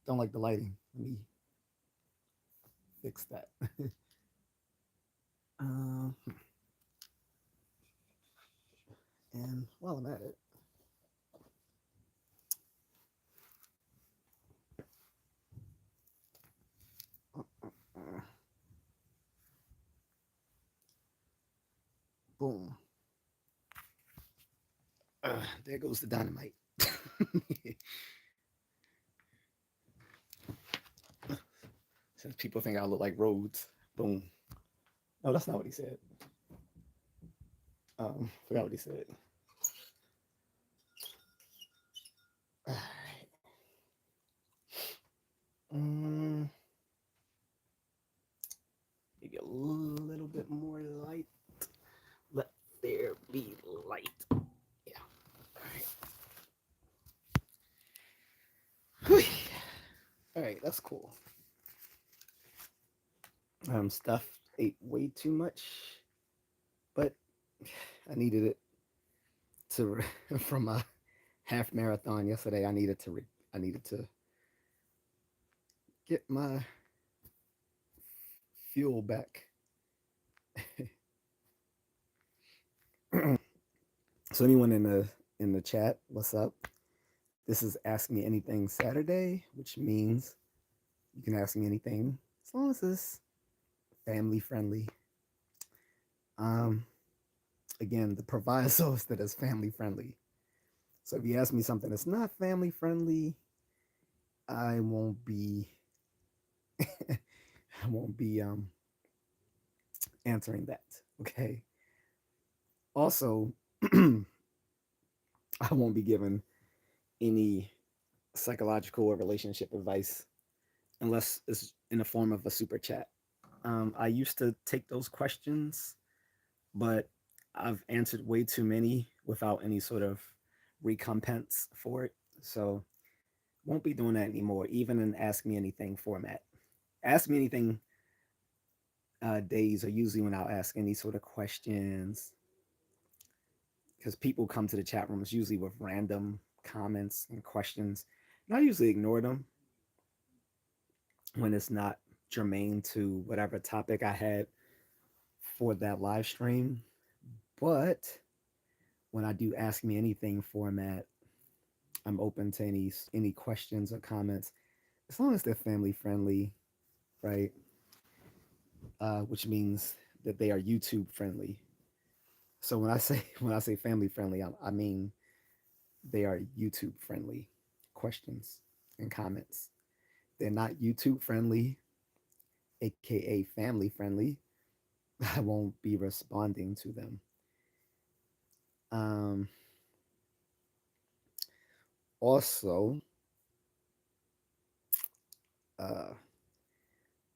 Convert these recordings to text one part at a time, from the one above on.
Don't like the lighting. Let me fix that. um, and while I'm at it, uh, boom. There goes the dynamite. Since people think I look like Rhodes, boom. No, that's not what he said. Forgot what he said. All right. Mm, maybe a little bit more light. Let there be light. Yeah. All right. All right. That's cool. Stuff ate way too much, but I needed it to from a half marathon yesterday. I needed to get my fuel back. So anyone in the chat, what's up? This is Ask Me Anything Saturday, which means you can ask me anything as long as it's family friendly. Um, Again, the proviso is that it's family friendly. So if you ask me something that's not family friendly, I won't be I won't be answering that. Okay. Also, I won't be giving any psychological or relationship advice unless it's in the form of a super chat. I used to take those questions, but I've answered way too many without any sort of recompense for it. So won't be doing that anymore, even in Ask Me Anything format. Ask Me Anything days are usually when I'll ask any sort of questions because people come to the chat rooms usually with random comments and questions. And I usually ignore them when it's not germane to whatever topic I had for that live stream. But when I do Ask Me Anything format, I'm open to any questions or comments as long as they're family friendly, right? Which means that they are YouTube friendly. So when I say family friendly, I mean they are YouTube friendly questions and comments. They're not YouTube friendly, aka family friendly. I won't be responding to them. Um, Also, uh,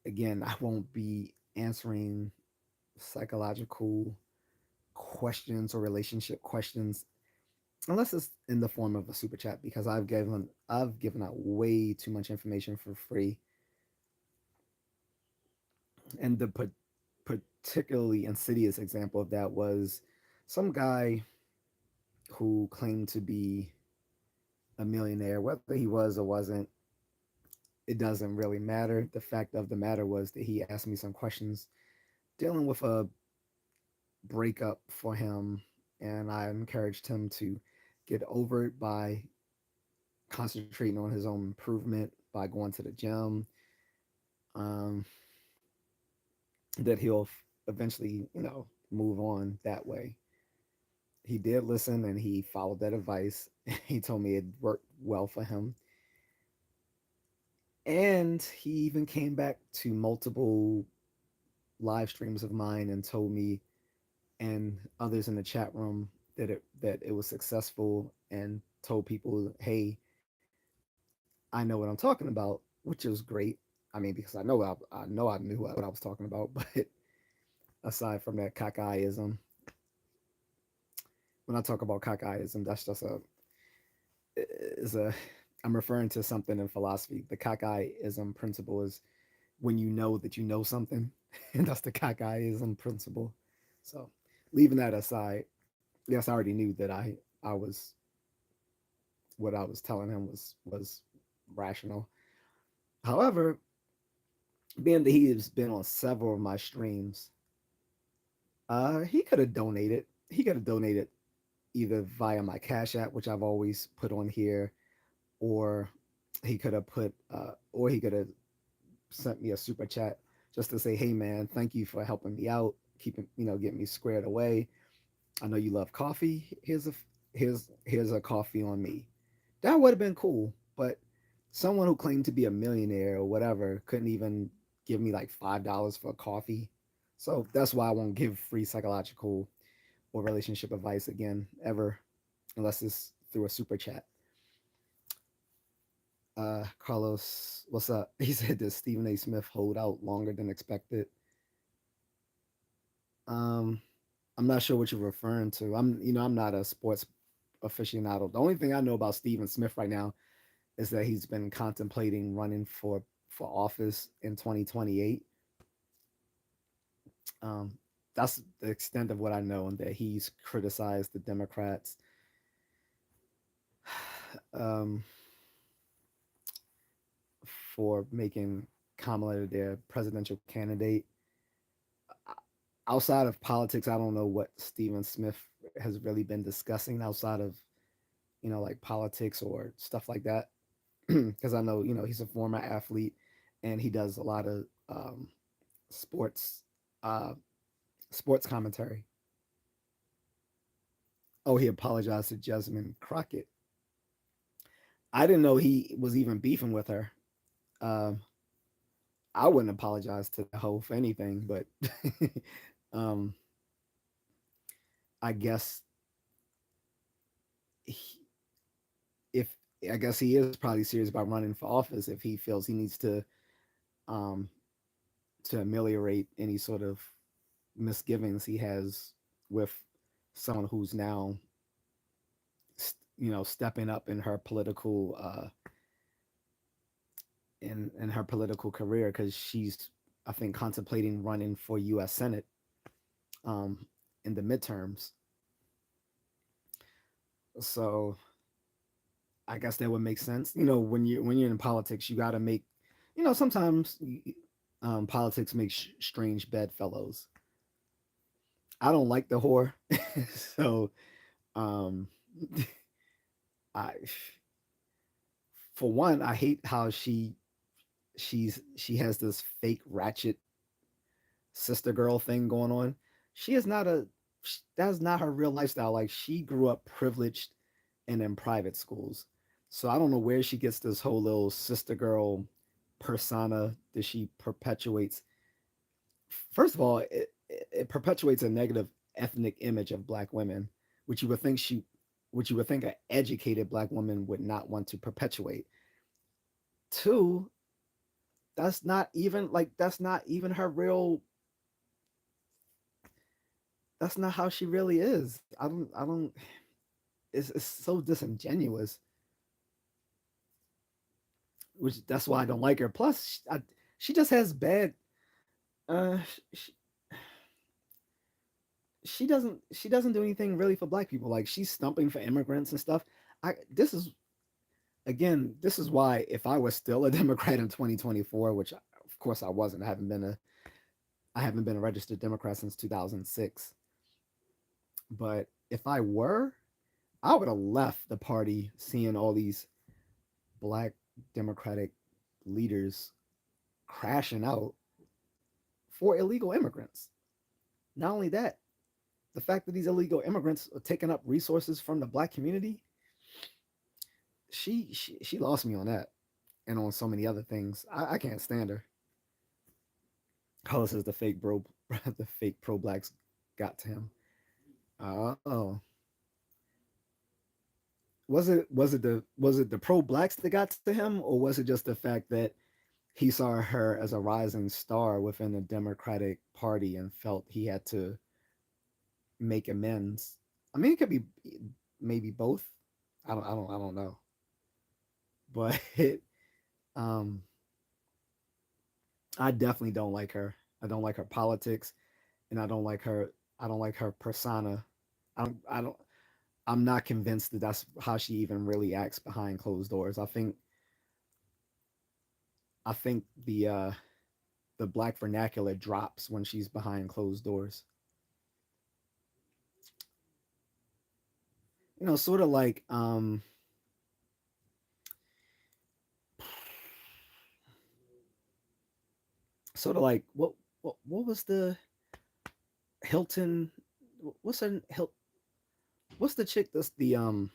again, I won't be answering psychological questions or relationship questions unless it's in the form of a super chat because I've given out way too much information for free. And the particularly insidious example of that was some guy who claimed to be a millionaire. Whether he was or wasn't, it doesn't really matter. The fact of the matter was that he asked me some questions dealing with a breakup for him, and I encouraged him to get over it by concentrating on his own improvement by going to the gym. Um, that he'll eventually, move on that way. He did listen and he followed that advice. He told me it worked well for him. And he even came back to multiple live streams of mine and told me and others in the chat room that it was successful and told people, "Hey, I know what I'm talking about," which was great. I mean, because I know I knew what I was talking about, but aside from that cockeyism, when I talk about cockeyism, that's just a is a I'm referring to something in philosophy. The cockeyism principle is when you know that you know something, and that's the cockeyism principle. So, leaving that aside, yes, I already knew that I was what I was telling him was rational. However, being that he has been on several of my streams, he could have donated. He could have donated either via my Cash App, which I've always put on here, or he could have sent me a super chat just to say, "Hey man, thank you for helping me out, keeping getting me squared away. I know you love coffee. Here's a coffee on me." That would have been cool, but someone who claimed to be a millionaire or whatever couldn't even give me like $5 for a coffee. So that's why I won't give free psychological or relationship advice again ever, unless it's through a super chat. Carlos, what's up? He said, "Does Stephen A. Smith hold out longer than expected?" Um, I'm not sure what you're referring to. I'm not a sports aficionado. The only thing I know about Stephen Smith right now is that he's been contemplating running for office in 2028. Um, that's the extent of what I know, and that he's criticized the Democrats um, for making Kamala their presidential candidate. Outside of politics, I don't know what Stephen Smith has really been discussing outside of like politics or stuff like that. Because I know he's a former athlete and he does a lot of sports uh, sports commentary. Oh, he apologized to Jasmine Crockett. I didn't know he was even beefing with her. Um, I wouldn't apologize to the hoe for anything, but um, I guess he, if I guess he is probably serious about running for office if he feels he needs um, to ameliorate any sort of misgivings he has with someone who's now stepping up in her political in her political career, because she's, I think, contemplating running for U.S. Senate um, in the midterms. So I guess that would make sense. When you're in politics, you got to make, sometimes politics makes strange bedfellows. I don't like the whore, so um, I, for one, I hate how she has this fake ratchet sister girl thing going on. She is not a That's not her real lifestyle. Like, she grew up privileged and in private schools. So I don't know where she gets this whole little sister girl persona that she perpetuates. First of all, it perpetuates a negative ethnic image of black women, which you would think she which you would think an educated black woman would not want to perpetuate. Two, that's not even her real that's not how she really is. I don't it's so disingenuous, which that's why I don't like her. Plus, she just has bad. Uh, she, she doesn't do anything really for black people. Like, she's stumping for immigrants and stuff. I this is This is why, if I was still a Democrat in 2024, which of course I wasn't. I haven't been a registered Democrat since 2006. But if I were, I would have left the party seeing all these black Democratic leaders crashing out for illegal immigrants. Not only that, the fact that these illegal immigrants are taking up resources from the black community, she lost me on that, and on so many other things. I can't stand her. Carlos says the fake bro, the fake pro blacks got to him. Oh, was it the pro blacks that got to him, or was it just the fact that he saw her as a rising star within the Democratic Party and felt he had to make amends? I mean, it could be maybe both. I don't know, but um, I definitely don't like her. I don't like her politics, and I don't like her persona. I don't. I'm not convinced that that's how she even really acts behind closed doors. I think the black vernacular drops when she's behind closed doors. Sort of like what was the Hilton? What's her What's the chick that's the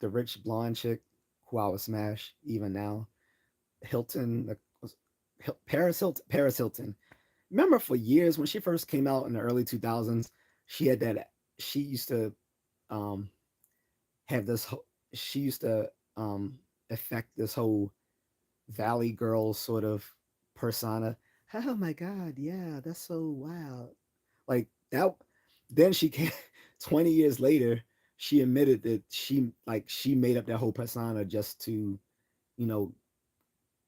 rich blonde chick who I would smash even now? Hilton, Paris Hilton. Remember for years when she first came out in the early 2000s, she had that. She used to um have this. She used to affect this whole Valley Girl sort of persona. Oh my God, yeah, that's so wild. Like that. Then she came 20 years later. She admitted that she made up that whole persona just to you know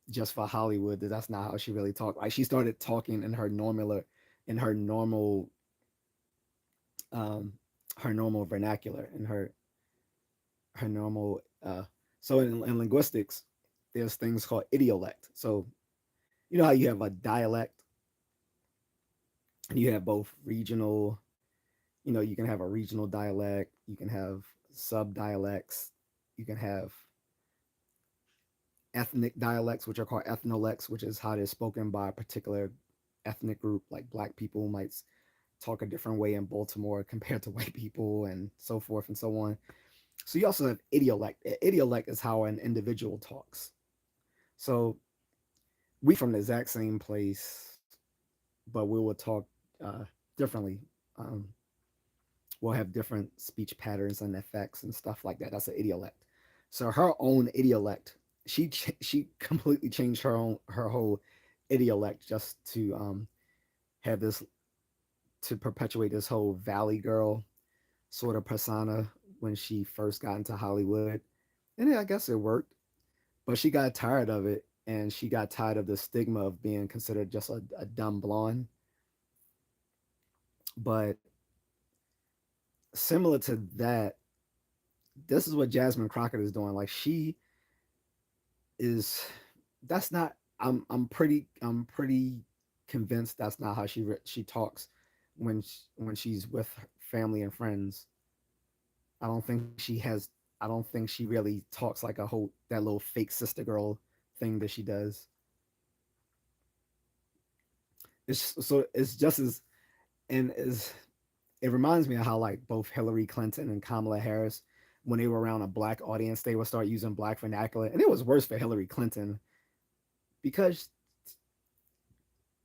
just for Hollywood. That's not how she really talked. Like she started talking in um her normal vernacular, in her normal so in linguistics there's things called idiolect. So you know how you have a dialect and you have both regional, you can have a regional dialect, you can have sub dialects, you can have ethnic dialects, which are called ethnolects, which is how they're spoken by a particular ethnic group. Like black people might talk a different way in Baltimore compared to white people, and so forth and so on. So you also have idiolect. Idiolect is how an individual talks. So we from the exact same place, but we will talk uh, differently. Um, we'll have different speech patterns and effects and stuff like that. That's an idiolect. So her own idiolect, she completely changed her whole idiolect just to have this to perpetuate this whole Valley Girl sort of persona when she first got into Hollywood. And I guess it worked, but she got tired of it, and she got tired of the stigma of being considered just a dumb blonde. But similar to that, this is what Jasmine Crockett is doing. Like she is, that's not. I'm pretty convinced that's not how she talks when she's with family and friends. I don't think she has. I don't think she really talks like a whole that little fake sister girl thing that she does. It's just as and is it reminds me of how like both Hillary Clinton and Kamala Harris, when they were around a black audience, they would start using black vernacular, and it was worse for Hillary Clinton because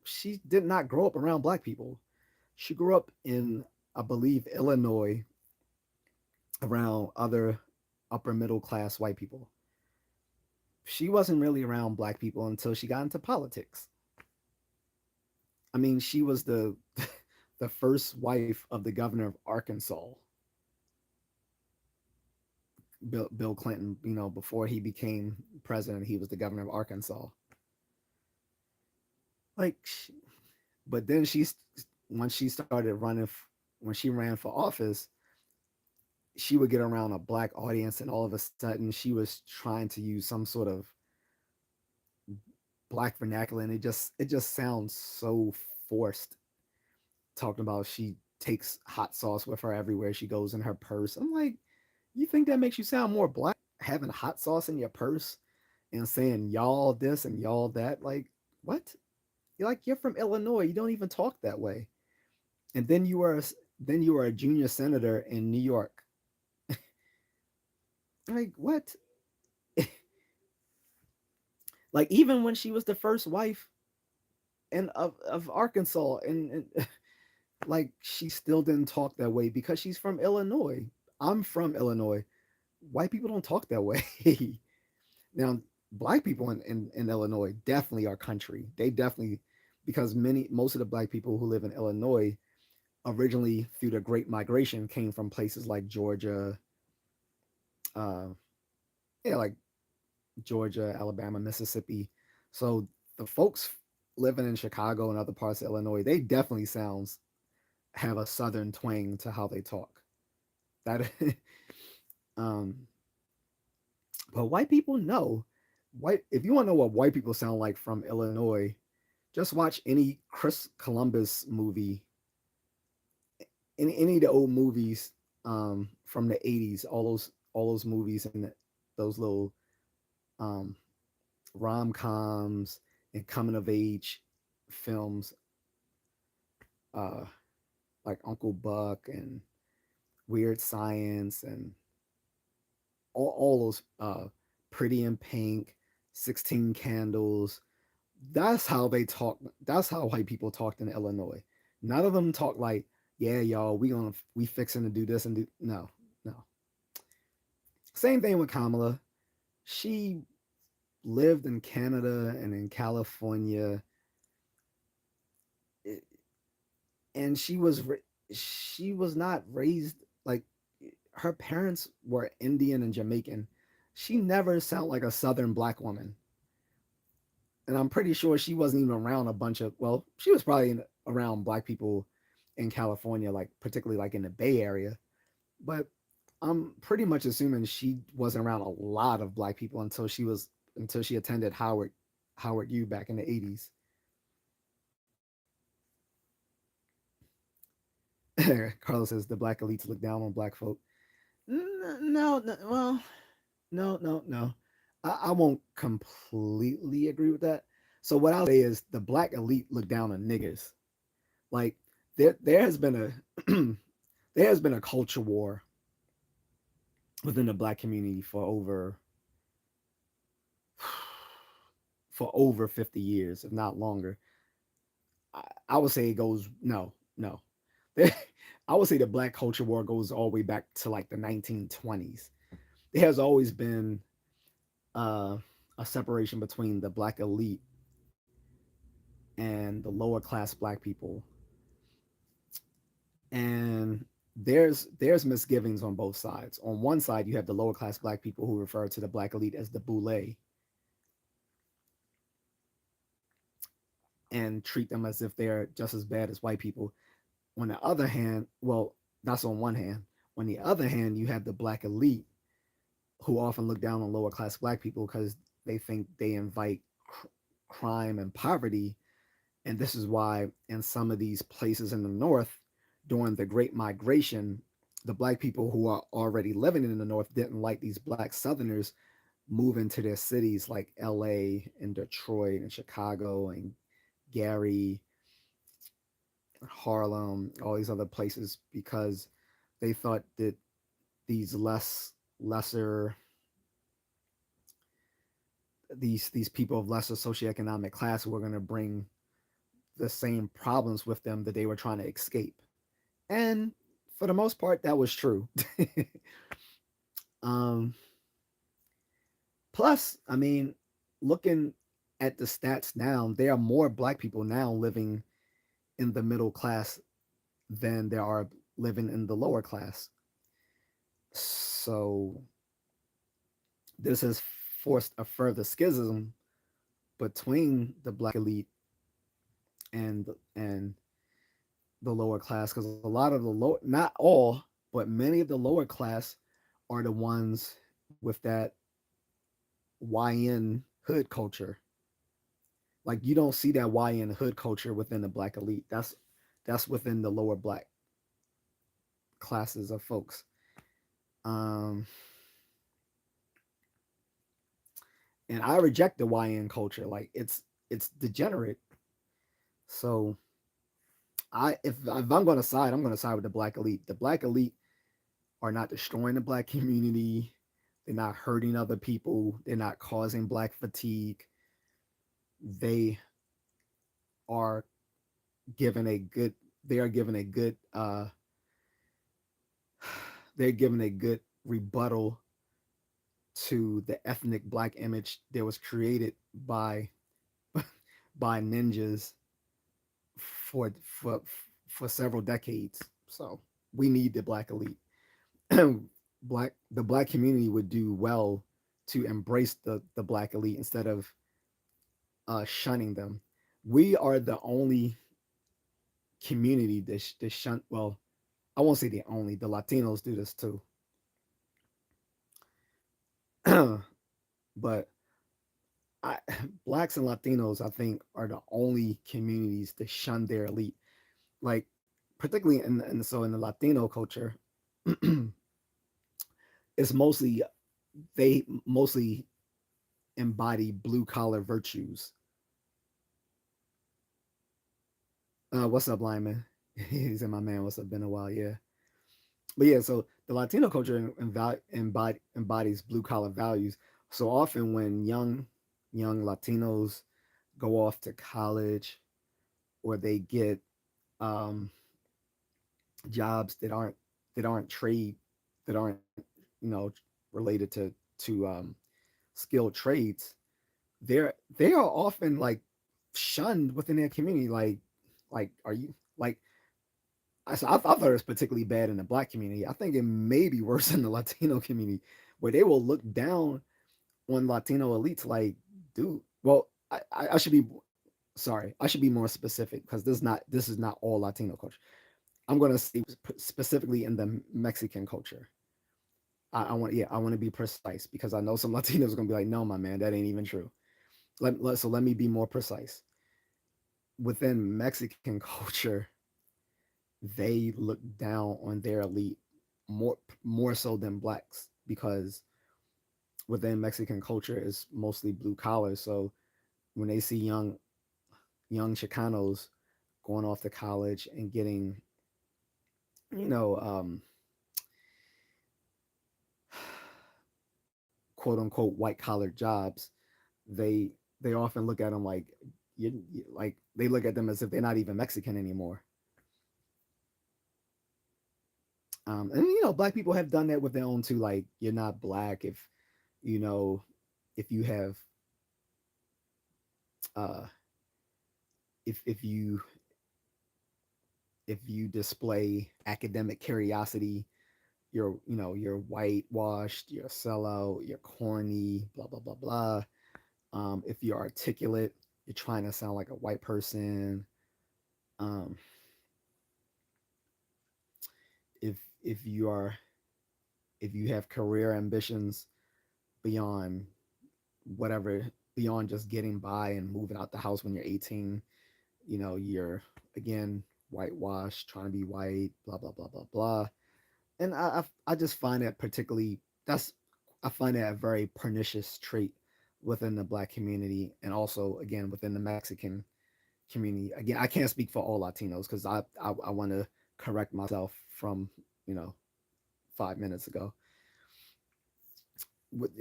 she did not grow up around black people. She grew up in, I believe, Illinois, around other upper middle class white people. She wasn't really around black people until she got into politics. I mean, she was the the first wife of the governor of Arkansas, Bill Clinton. Before he became president, he was the governor of Arkansas. Like, but then when she started when she ran for office, she would get around a black audience, and all of a sudden she was trying to use some sort of black vernacular, and it just sounds so forced. Talking about she takes hot sauce with her everywhere she goes in her purse. I'm like, you think that makes you sound more black, having hot sauce in your purse and saying y'all this and y'all that? Like, what? You're from Illinois. You don't even talk that way. And then you are a junior senator in New York. Like, what? Like, even when she was the first wife of Arkansas, and like she still didn't talk that way because she's from Illinois. I'm from Illinois. White people don't talk that way. Now, black people in Illinois definitely are country. They definitely, because most of the black people who live in Illinois originally through the Great Migration came from places like Georgia, uh, yeah, like Georgia, Alabama, Mississippi. So the folks living in Chicago and other parts of Illinois, they definitely have a southern twang to how they talk. That um but white people know. white. If you want to know what white people sound like from Illinois, just watch any Chris Columbus movie, any of the old movies from the '80s. All those movies and those little um, rom coms and coming of age films, uh, like Uncle Buck and Weird Science and all those Pretty in Pink, 16 Candles. That's how they talk. That's how white people talked in Illinois. None of them talk like, yeah, y'all, we fixing to do this and do no, no. Same thing with Kamala. She lived in Canada and in California, eh, and she was not raised like her parents were Indian and Jamaican. She never sounded like a Southern black woman, and I'm pretty sure she wasn't even around a bunch of. Well, she was probably around black people in California, like particularly like in the Bay Area, but I'm pretty much assuming she wasn't around a lot of black people until she attended Howard U back in the 80s. Carlos says the black elites look down on black folk. No, no, well, no. I won't completely agree with that. So what I'll say is the black elite look down on niggas. Like there has been a there has been a culture war within the black community for over 50 years, if not longer. I would say it goes no. I would say the black culture war goes all the way back to like the 1920s. There has always been uh, a separation between the black elite and the lower class black people, and there's misgivings on both sides. On one side, you have the lower class black people who refer to the black elite as the boule and treat them as if they're just as bad as white people. On the other hand, well, that's on one hand. On the other hand, you have the black elite who often look down on lower class black people because they think they invite crime and poverty. And this is why, in some of these places in the North, during the Great Migration, the black people who are already living in the North didn't like these black Southerners moving to their cities like LA and Detroit and Chicago and Gary, Harlem, all these other places because they thought that these lesser these people of lesser socioeconomic class were going to bring the same problems with them that they were trying to escape. And for the most part, that was true. um, Plus, I mean, looking at the stats now, there are more black people now living in the middle class than there are living in the lower class. So this has forced a further schism between the black elite and the lower class because a lot of the low, not all, but many of the lower class are the ones with that YN hood culture. Like you don't see that YN hood culture within the black elite. That's within the lower black classes of folks. Um, and I reject the YN culture. Like it's degenerate. So if I'm going to side, I'm going to side with the black elite. The black elite are not destroying the black community. They're not hurting other people. They're not causing black fatigue. They are given a good. They are given a good. They're given a good rebuttal to the ethnic black image that was created by ninjas for for for several decades. So we need the black elite. The black community would do well to embrace the black elite instead of shunning them. We are the only community that shun. Well, I won't say the only. The Latinos do this too, but I, blacks and Latinos, I think, are the only communities that shun their elite. Like, particularly in the Latino culture, it's mostly they mostly embody blue collar virtues. What's up, Lyman? He said, "My man, what's up? Been a while, yeah." But yeah, so the Latino culture embodies blue collar values. So often, when young Latinos go off to college or they get um, jobs that aren't trade that aren't you know related to skilled trades, they are often like shunned within their community. Like are you like I thought it was particularly bad in the black community. I think it may be worse in the Latino community, where they will look down on Latino elites. Like, dude, well, I should be sorry. I should be more specific because this is not all Latino culture. I'm gonna say specifically in the Mexican culture. I want to be precise because I know some Latinos are gonna be like, no, my man, that ain't even true. So let me be more precise. Within Mexican culture, they look down on their elite more so than blacks because within Mexican culture is mostly blue collar. So when they see young Chicanos going off to college and getting you know quote unquote white collar jobs, they they often look at them like like they look at them as if they're not even Mexican anymore. And black people have done that with their own too. Like, you're not black you know if you have uh if you display academic curiosity, you're whitewashed, you're a sellout, you're corny, blah blah blah blah. If you're articulate, you're trying to sound like a white person. Um, if you are if you have career ambitions beyond whatever, beyond just getting by and moving out the house when you're 18, you're again whitewashed, trying to be white, blah blah blah blah blah. And I just find that particularly that's I find that a very pernicious trait within the black community, and also again within the Mexican community. Again, I can't speak for all Latinos because I want to correct myself from you know 5 minutes ago.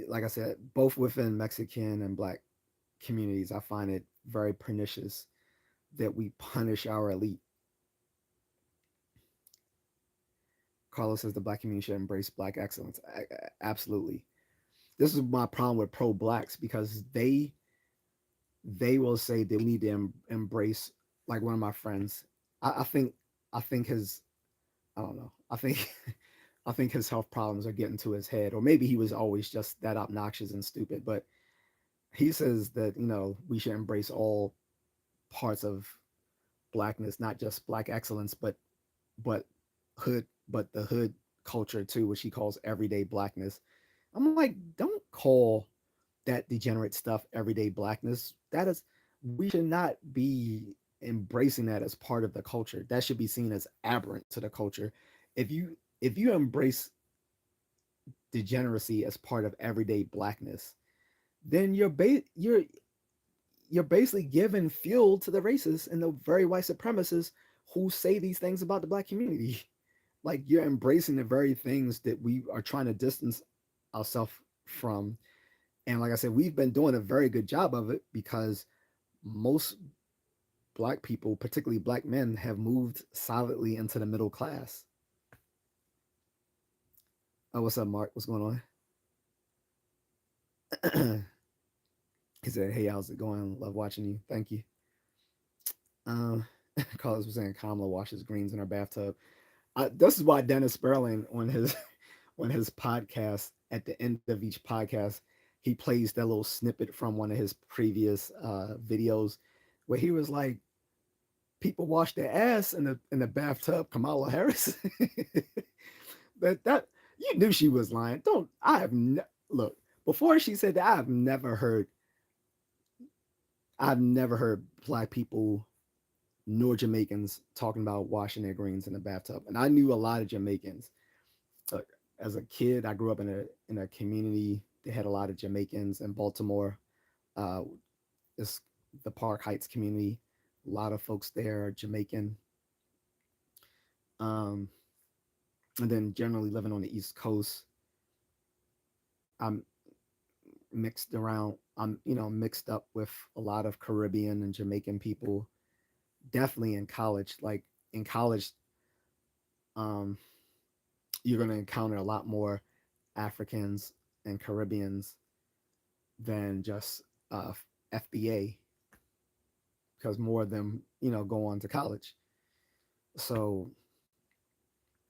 Like I said, both within Mexican and black communities, I find it very pernicious that we punish our elite. Carlos says the black community should embrace black excellence. Absolutely. This is my problem with pro blacks because they will say that we need to embrace, like one of my friends. I think his I don't know. I think I think his health problems are getting to his head, or maybe he was always just that obnoxious and stupid. But he says that we should embrace all parts of blackness, not just black excellence, but but the hood culture too, which he calls everyday blackness. I'm like, don't call that degenerate stuff everyday blackness. That is, we should not be embracing that as part of the culture. That should be seen as aberrant to the culture. If you embrace degeneracy as part of everyday blackness, then you're basically giving fuel to the racists and the very white supremacists who say these things about the black community. Like, you're embracing the very things that we are trying to distance ourselves from. And like I said, we've been doing a very good job of it because most black people, particularly black men, have moved solidly into the middle class. Oh, what's up, Mark? What's going on? He said, "Hey, how's it going? Love watching you. Thank you." Um, Carlos was saying Kamala washes greens in her bathtub. This is why Dennis Sperling on his on his podcast, at the end of each podcast, he plays that little snippet from one of his previous videos where he was like, "People wash their ass in the bathtub." Kamala Harris. That you knew she was lying. Don't I have look before she said that I have never heard I've never heard black people nor Jamaicans talking about washing their greens in the bathtub. And I knew a lot of Jamaicans. Uh, as a kid, I grew up in a community that had a lot of Jamaicans in Baltimore. Uh, it's the Park Heights community. A lot of folks there are Jamaican. Um, and then generally living on the East Coast, I'm mixed around. I'm mixed up with a lot of Caribbean and Jamaican people. Definitely in college, like in college, um, you're going to encounter a lot more Africans and Caribbeans than just FBA because more of them, go on to college. So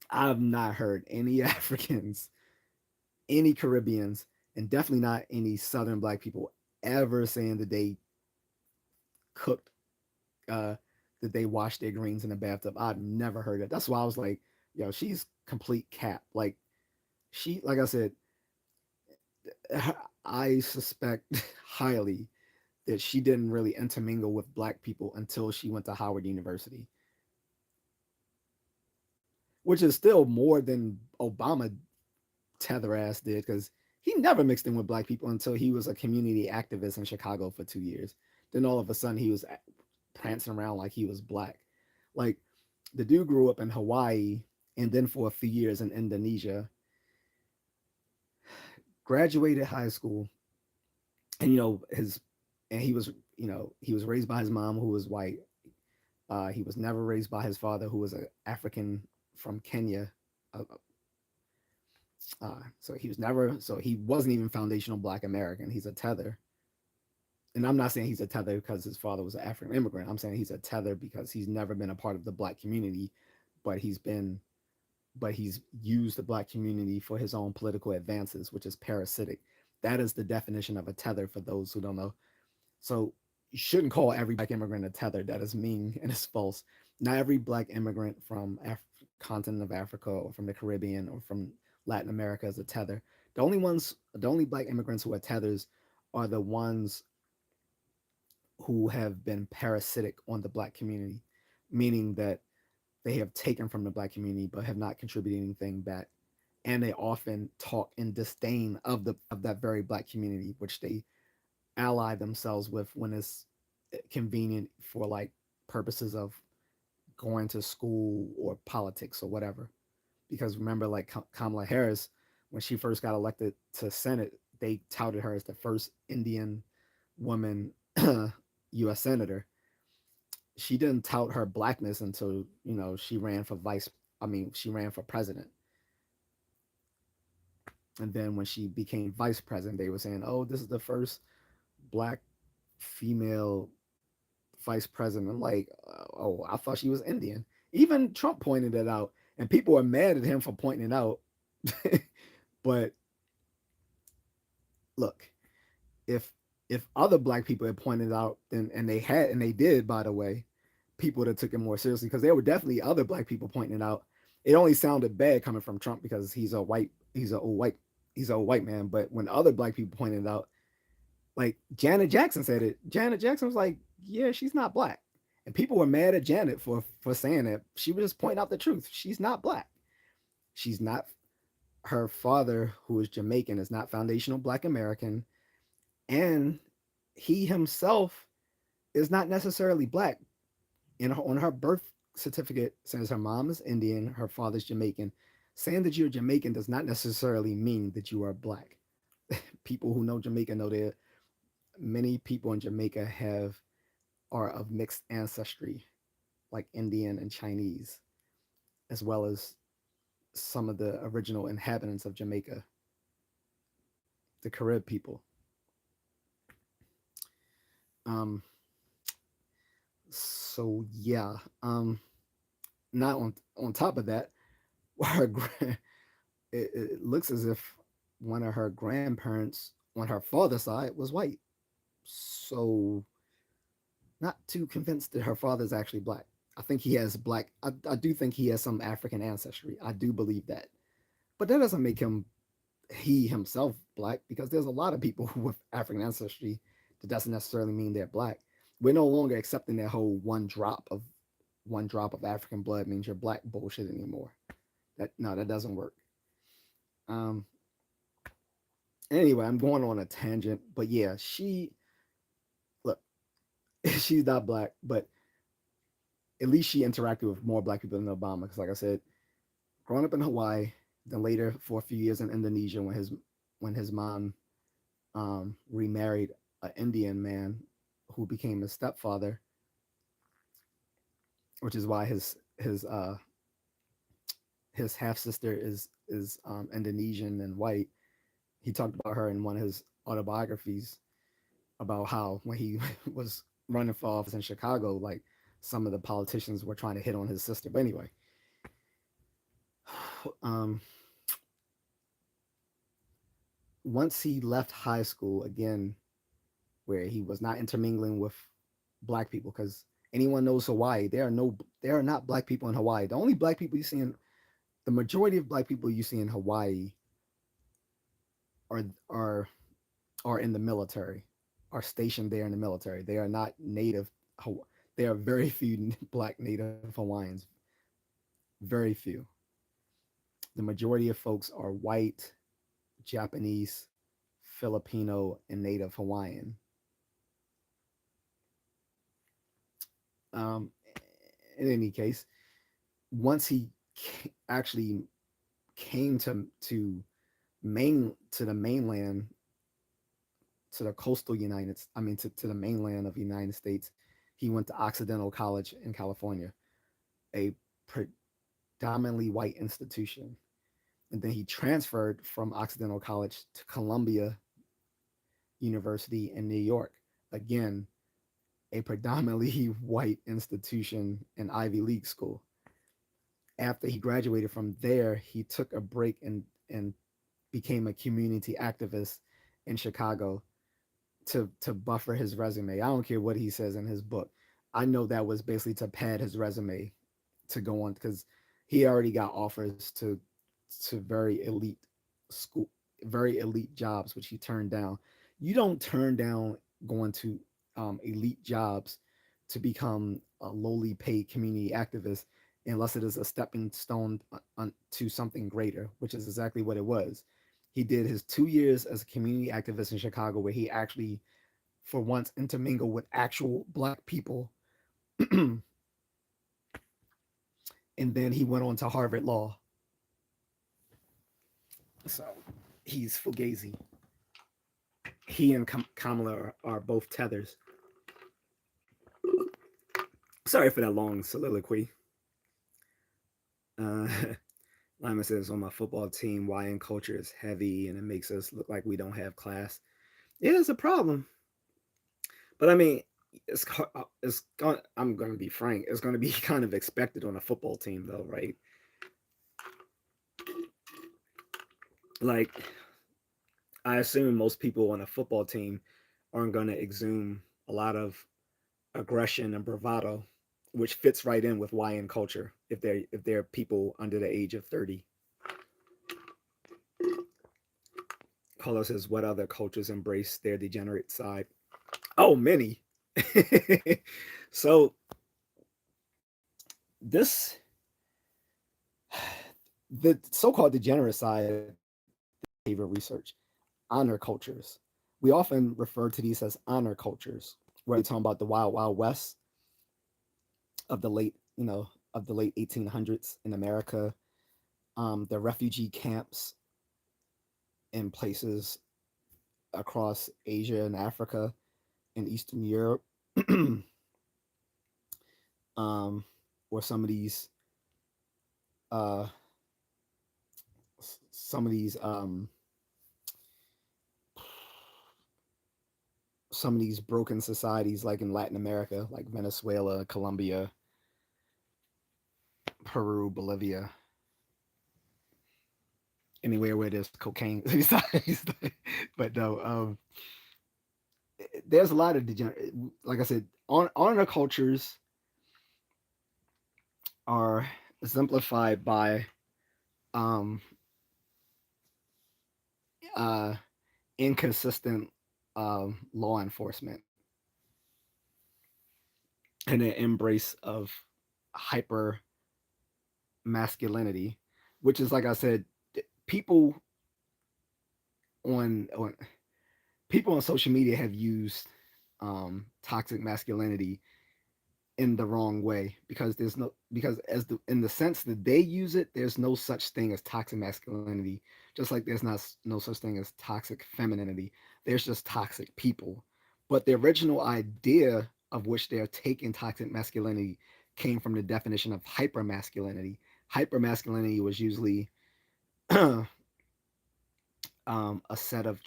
I've not heard any Africans, any Caribbeans, and definitely not any Southern Black people ever saying that they cooked, uh, that they washed their greens in the bathtub. I've never heard it. That's why I was like, yo, she's complete cap. Like like I said, I suspect highly that she didn't really intermingle with black people until she went to Howard University, which is still more than Obama tether ass did because he never mixed in with black people until he was a community activist in Chicago for 2 years. Then all of a sudden he was prancing around like he was black. Like the dude grew up in Hawaii and then for a few years in Indonesia, graduated high school, and his and he was raised by his mom who was white. He was never raised by his father who was an African from Kenya. Uh, so he was never, so he wasn't even foundational Black American. He's a tether. And I'm not saying he's a tether because his father was an African immigrant. I'm saying he's a tether because he's never been a part of the black community, but he's used the black community for his own political advances, which is parasitic. That is the definition of a tether for those who don't know. So you shouldn't call every black immigrant a tether. That is mean and it's false. Not every black immigrant from continent of Africa or from the Caribbean or from Latin America is a tether. The only black immigrants who are tethers are the ones who have been parasitic on the black community, meaning that they have taken from the black community but have not contributed anything back. And they often talk in disdain of that very black community, which they ally themselves with when it's convenient for like purposes of going to school or politics or whatever. Because remember, like Kamala Harris, when she first got elected to Senate, they touted her as the first Indian woman U.S. senator. She didn't tout her blackness until she ran for vice. I mean, she ran for president, and then when she became vice president, they were saying, "Oh, this is the first black female vice president." I'm like, "Oh, I thought she was Indian." Even Trump pointed it out, and people are mad at him for pointing it out. But look, if other black people had pointed out, and they did, by the way, people that took it more seriously because there were definitely other black people pointing it out. It only sounded bad coming from Trump because he's a white man. But when other black people pointed it out, like Janet Jackson said it, Janet Jackson was like, "Yeah, she's not black," and people were mad at Janet for saying that. She was just pointing out the truth. She's not black. She's not. Her father, who is Jamaican, is not foundational Black American, and he himself is not necessarily black. On her birth certificate says her mom is Indian, her father's Jamaican. Saying that you're Jamaican does not necessarily mean that you are black. People who know Jamaica know that many people in Jamaica are of mixed ancestry, like Indian and Chinese, as well as some of the original inhabitants of Jamaica, the Carib people. Um, so yeah. Not on top of that, her it looks as if one of her grandparents on her father's side was white. So not too convinced that her father's actually black. I think he has black. I do think he has some African ancestry. I do believe that, but that doesn't make him he himself black because there's a lot of people with African ancestry that doesn't necessarily mean they're black. we're no longer accepting that whole one drop of African blood means you're black bullshit anymore. That no, that doesn't work. Um, anyway, I'm going on a tangent, but yeah, she look, she's not black, but at least she interacted with more black people than Obama. Because like I said, growing up in Hawaii, then later for a few years in Indonesia when his mom remarried an Indian man who became his stepfather, which is why his half sister is Indonesian and white. He talked about her in one of his autobiographies about how when he was running for office in Chicago, like some of the politicians were trying to hit on his sister. But anyway, um, once he left high school again, where he was not intermingling with black people, because anyone knows Hawaii, there are not black people in Hawaii. The only black people you see in the majority of black people you see in Hawaii are are are in the military, are stationed there in the military. They are not native. There are very few black native Hawaiians. Very few. The majority of folks are white, Japanese, Filipino, and native Hawaiian. Um, in any case, once he actually came to the mainland, to the coastal to the mainland of the United States, he went to Occidental College in California, a predominantly white institution. And then he transferred from Occidental College to Columbia University in New York. Again, a predominantly white institution and Ivy League school. After he graduated from there, he took a break and became a community activist in Chicago to buffer his resume. I don't care what he says in his book. I know that was basically to pad his resume to go on because he already got offers to school, very elite jobs, which he turned down. You don't turn down going to elite jobs to become a lowly paid community activist unless it is a stepping stone to something greater, which is exactly what it was. He did his 2 years as a community activist in Chicago, where he actually, for once, intermingled with actual black people. And then he went on to Harvard Law. So he's Fugazi. He and Kamala are both tethers. Sorry for that long soliloquy. Uh, Lyman says on my football team, YN culture is heavy and it makes us look like we don't have class. Yeah, it's a problem. But I mean, I'm going to be frank. It's going to be kind of expected on a football team, though, right? Like, I assume most people on a football team aren't going to exhume a lot of aggression and bravado, which fits right in with YN culture if they're people under the age of 30. Carlos says, what other cultures embrace their degenerate side? Oh, many. So this the so-called degenerate side behavior research, honor cultures. We often refer to these as honor cultures, where we're talking about the wild wild west of the late 1800s in America, the refugee camps in places across Asia and Africa and Eastern Europe, um, or uh, some of these some of these broken societies like in Latin America, like Venezuela, Colombia, Peru, Bolivia, anywhere where there's cocaine. But no, there's a lot of degenerate. Like I said, honor cultures are exemplified by um, uh, inconsistent law enforcement. and an embrace of hyper masculinity, which is like I said, people on people on social media have used toxic masculinity in the wrong way because there's no because as the in the sense that they use it, there's no such thing as toxic masculinity. Just like there's not no such thing as toxic femininity. There's just toxic people. But the original idea of which they're taking toxic masculinity came from the definition of hyper masculinity. Hyper masculinity was usually a set of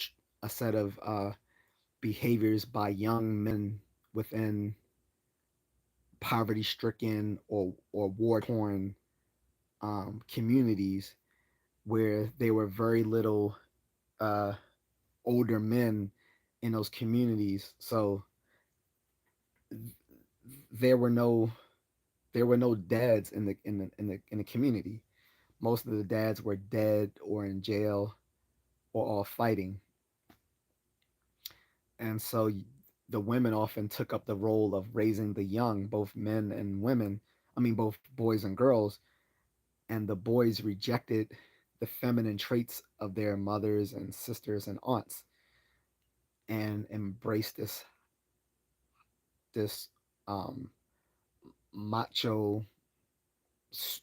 behaviors by young men within poverty stricken or war torn communities where there were very little uh, older men in those communities. So there were no dads in the community. Most of the dads were dead or in jail or all fighting, and so the women often took up the role of raising the young, both men and women. I mean, both boys and girls, and the boys rejected the feminine traits of their mothers and sisters and aunts and embraced this um, macho,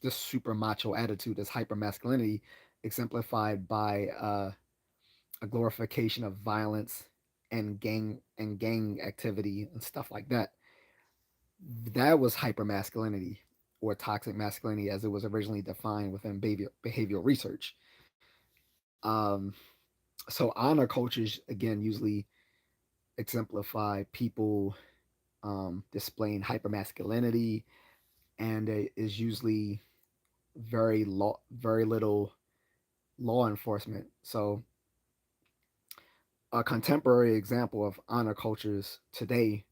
this super macho attitude, this hyper masculinity, exemplified by a glorification of violence and gang activity and stuff like that. That was hyper masculinity or toxic masculinity as it was originally defined within behavioral research. Um, so honor cultures again usually exemplify people displaying hyper masculinity, and it is usually very little law enforcement. So a contemporary example of honor cultures today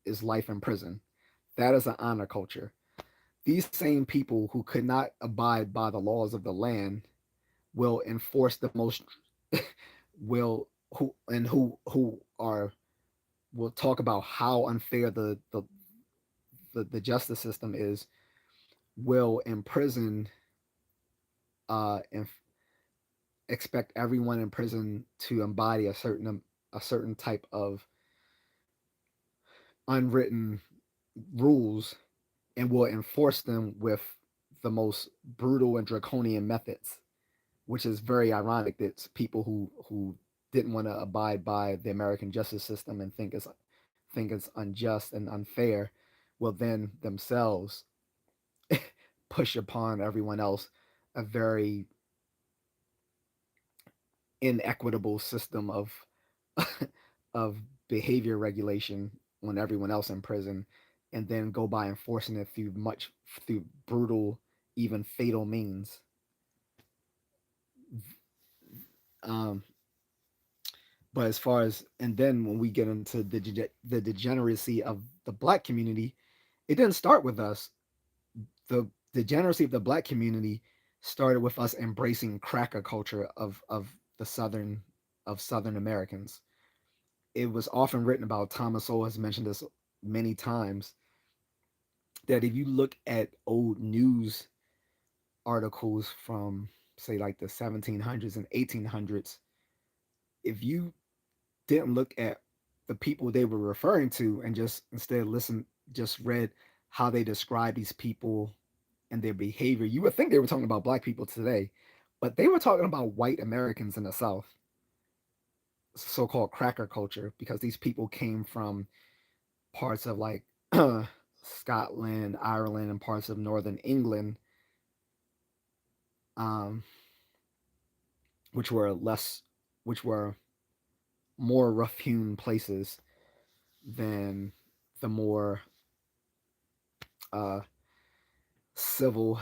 is life in prison. That is an honor culture. These same people who could not abide by the laws of the land will enforce the most will who are will talk about how unfair the justice system is, will imprison and expect everyone in prison to embody a certain type of unwritten rules and will enforce them with the most brutal and draconian methods, which is very ironic that people who didn't want to abide by the American justice system and think it's unjust and unfair will then themselves push upon everyone else a very inequitable system of behavior regulation on everyone else in prison, and then go by enforcing it through brutal, even fatal means. Um, but as far as and then when we get into the degeneracy of the black community, it didn't start with us. The degeneracy of the black community started with us embracing cracker culture the southern Americans. It was often written about. Thomas Sowell has mentioned this many times that if you look at old news articles from say like the 1700s and 1800s, if you didn't look at the people they were referring to and just instead just read how they describe these people and their behavior, you would think they were talking about black people today, but they were talking about white Americans in the South, so-called cracker culture, because these people came from parts of like Scotland, Ireland, and parts of northern England, um, which were less, which were more rough-hewn places than the more uh, civil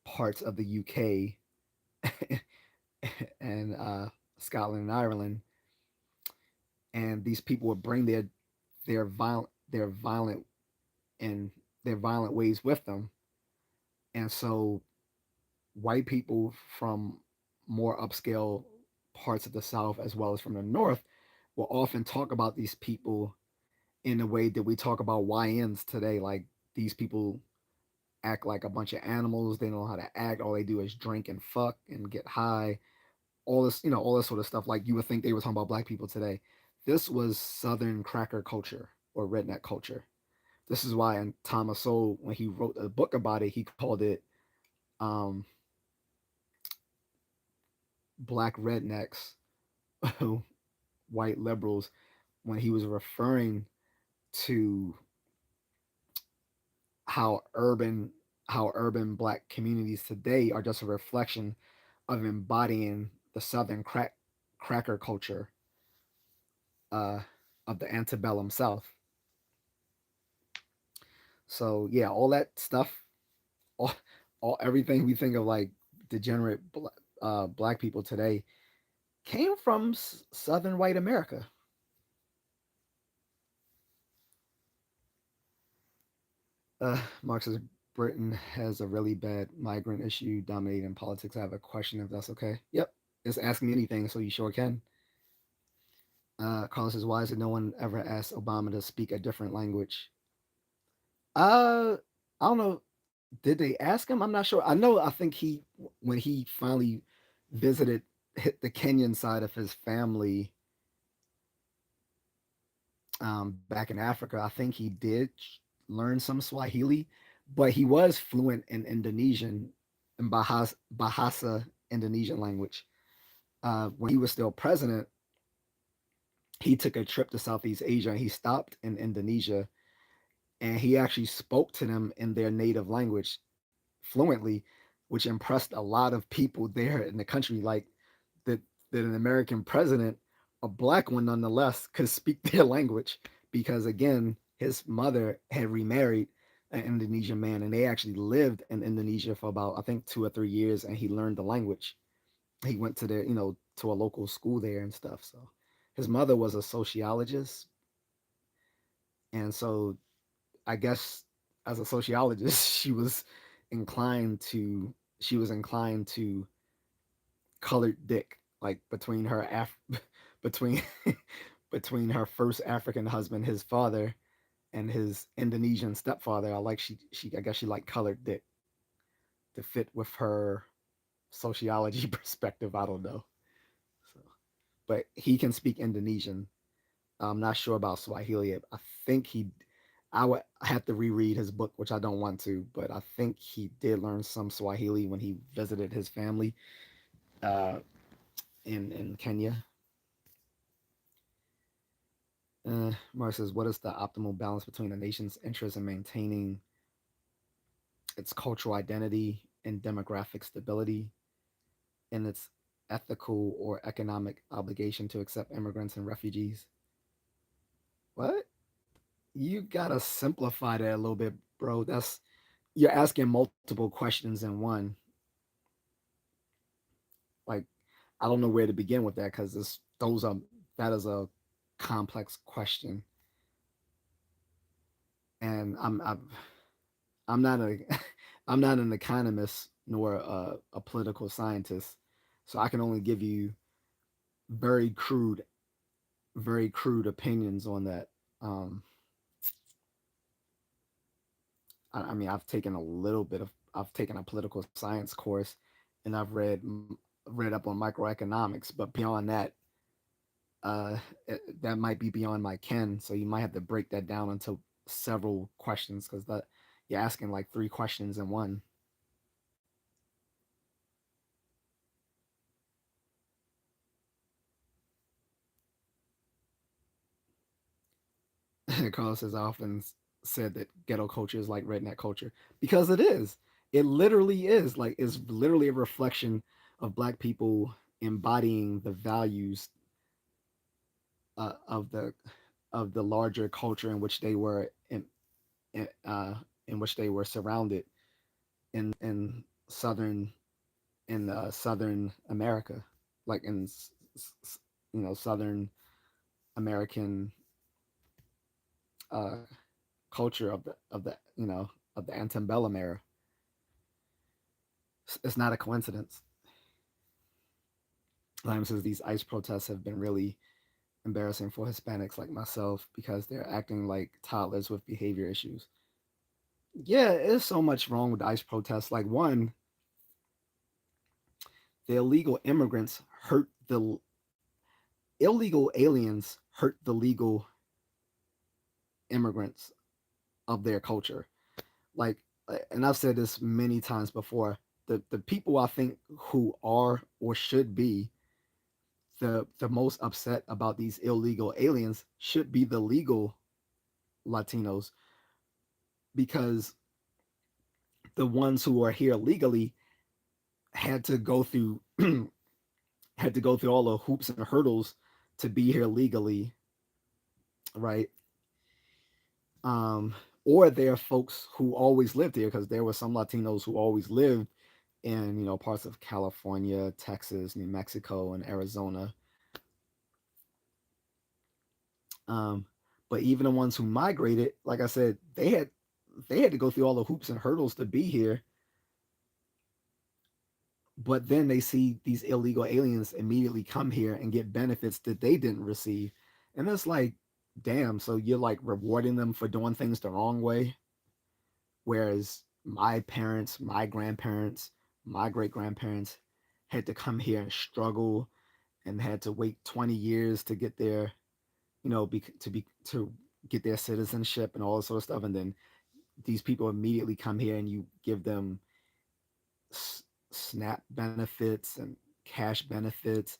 parts of the UK and Scotland and Ireland. And these people would bring their violent and their violent ways with them. And so white people from more upscale parts of the South as well as from the North will often talk about these people in the way that we talk about YNs today. Like these people act like a bunch of animals. They don't know how to act. All they do is drink and fuck and get high. All this, all this sort of stuff. Like you would think they were talking about black people today. This was Southern cracker culture or redneck culture. This is why in Thomas Sowell, when he wrote a book about it, he called it um, Black Rednecks, White Liberals, when he was referring to how urban how urban black communities today are just a reflection of embodying the Southern cracker culture uh, of the antebellum South. So yeah, all that stuff, all, all everything we think of like degenerate black people today came from Southern white America. Marxist Britain has a really bad migrant issue dominating politics. I have a question if that's okay. Yep, just ask me anything, so you sure can. Carlos says, why is it no one ever asked Obama to speak a different language? Uh, I don't know. Did they ask him? I'm not sure. I know. I think when he finally visited, hit the Kenyan side of his family, back in Africa, I think he did learn some Swahili, but he was fluent in Indonesian and Bahasa Indonesian language. When he was still president, he took a trip to Southeast Asia and he stopped in Indonesia and he actually spoke to them in their native language fluently, which impressed a lot of people there in the country. Like that, that an American president, a black one nonetheless, could speak their language because again, his mother had remarried an Indonesian man, and they actually lived in Indonesia for about I think 2 or 3 years, and he learned the language. He went to to a local school there and stuff. So his mother was a sociologist, and so I guess as a sociologist, she was inclined to colored dick, like between between between her first African husband, his father, and his Indonesian stepfather. She I guess she liked colored dick to fit with her sociology perspective. I don't know. So, but he can speak Indonesian. I'm not sure about Swahili. I think he. I would have to reread his book, which I don't want to, but I think he did learn some Swahili when he visited his family uh, in Kenya. Mark says, "What is the optimal balance between a nation's interest in maintaining its cultural identity and demographic stability, and its ethical or economic obligation to accept immigrants and refugees?" What? You gotta simplify that a little bit, bro. That's You're asking multiple questions in one. Like, I don't know where to begin with that because that is a complex question, and I'm not a I'm not an economist nor a political scientist, so I can only give you very crude very crude opinions on that. Um, I mean, I've taken a political science course, and I've read up on microeconomics, but beyond that, that might be beyond my ken. So you might have to break that down into several questions because that you're asking like three questions in one. Carlos has often said that ghetto culture is like redneck culture because it is. It literally is like it's literally a reflection of black people embodying the values of the larger culture in which they were in which they were surrounded in southern America, like in southern American uh, culture of the antebellum era. It's not a coincidence. Lime says these ICE protests have been really embarrassing for Hispanics like myself because they're acting like toddlers with behavior issues. Yeah, there's so much wrong with the ICE protests. Like, one, the illegal immigrants hurt the illegal aliens hurt the legal immigrants of their culture. Like, and I've said this many times before, the people I think who are or should be the most upset about these illegal aliens should be the legal Latinos, because the ones who are here legally had to go through had to go through all the hoops and hurdles to be here legally, right? Um, or there are folks who always lived here, because there were some Latinos who always lived in, parts of California, Texas, New Mexico, and Arizona. Um, but even the ones who migrated, like I said, they had to go through all the hoops and hurdles to be here. But then they see these illegal aliens immediately come here and get benefits that they didn't receive, and it's like, damn. So you're like rewarding them for doing things the wrong way, whereas my parents, my grandparents, my great grandparents had to come here and struggle and had to wait 20 years to get their, to get their citizenship and all this sort of stuff. And then these people immediately come here and you give them SNAP benefits and cash benefits,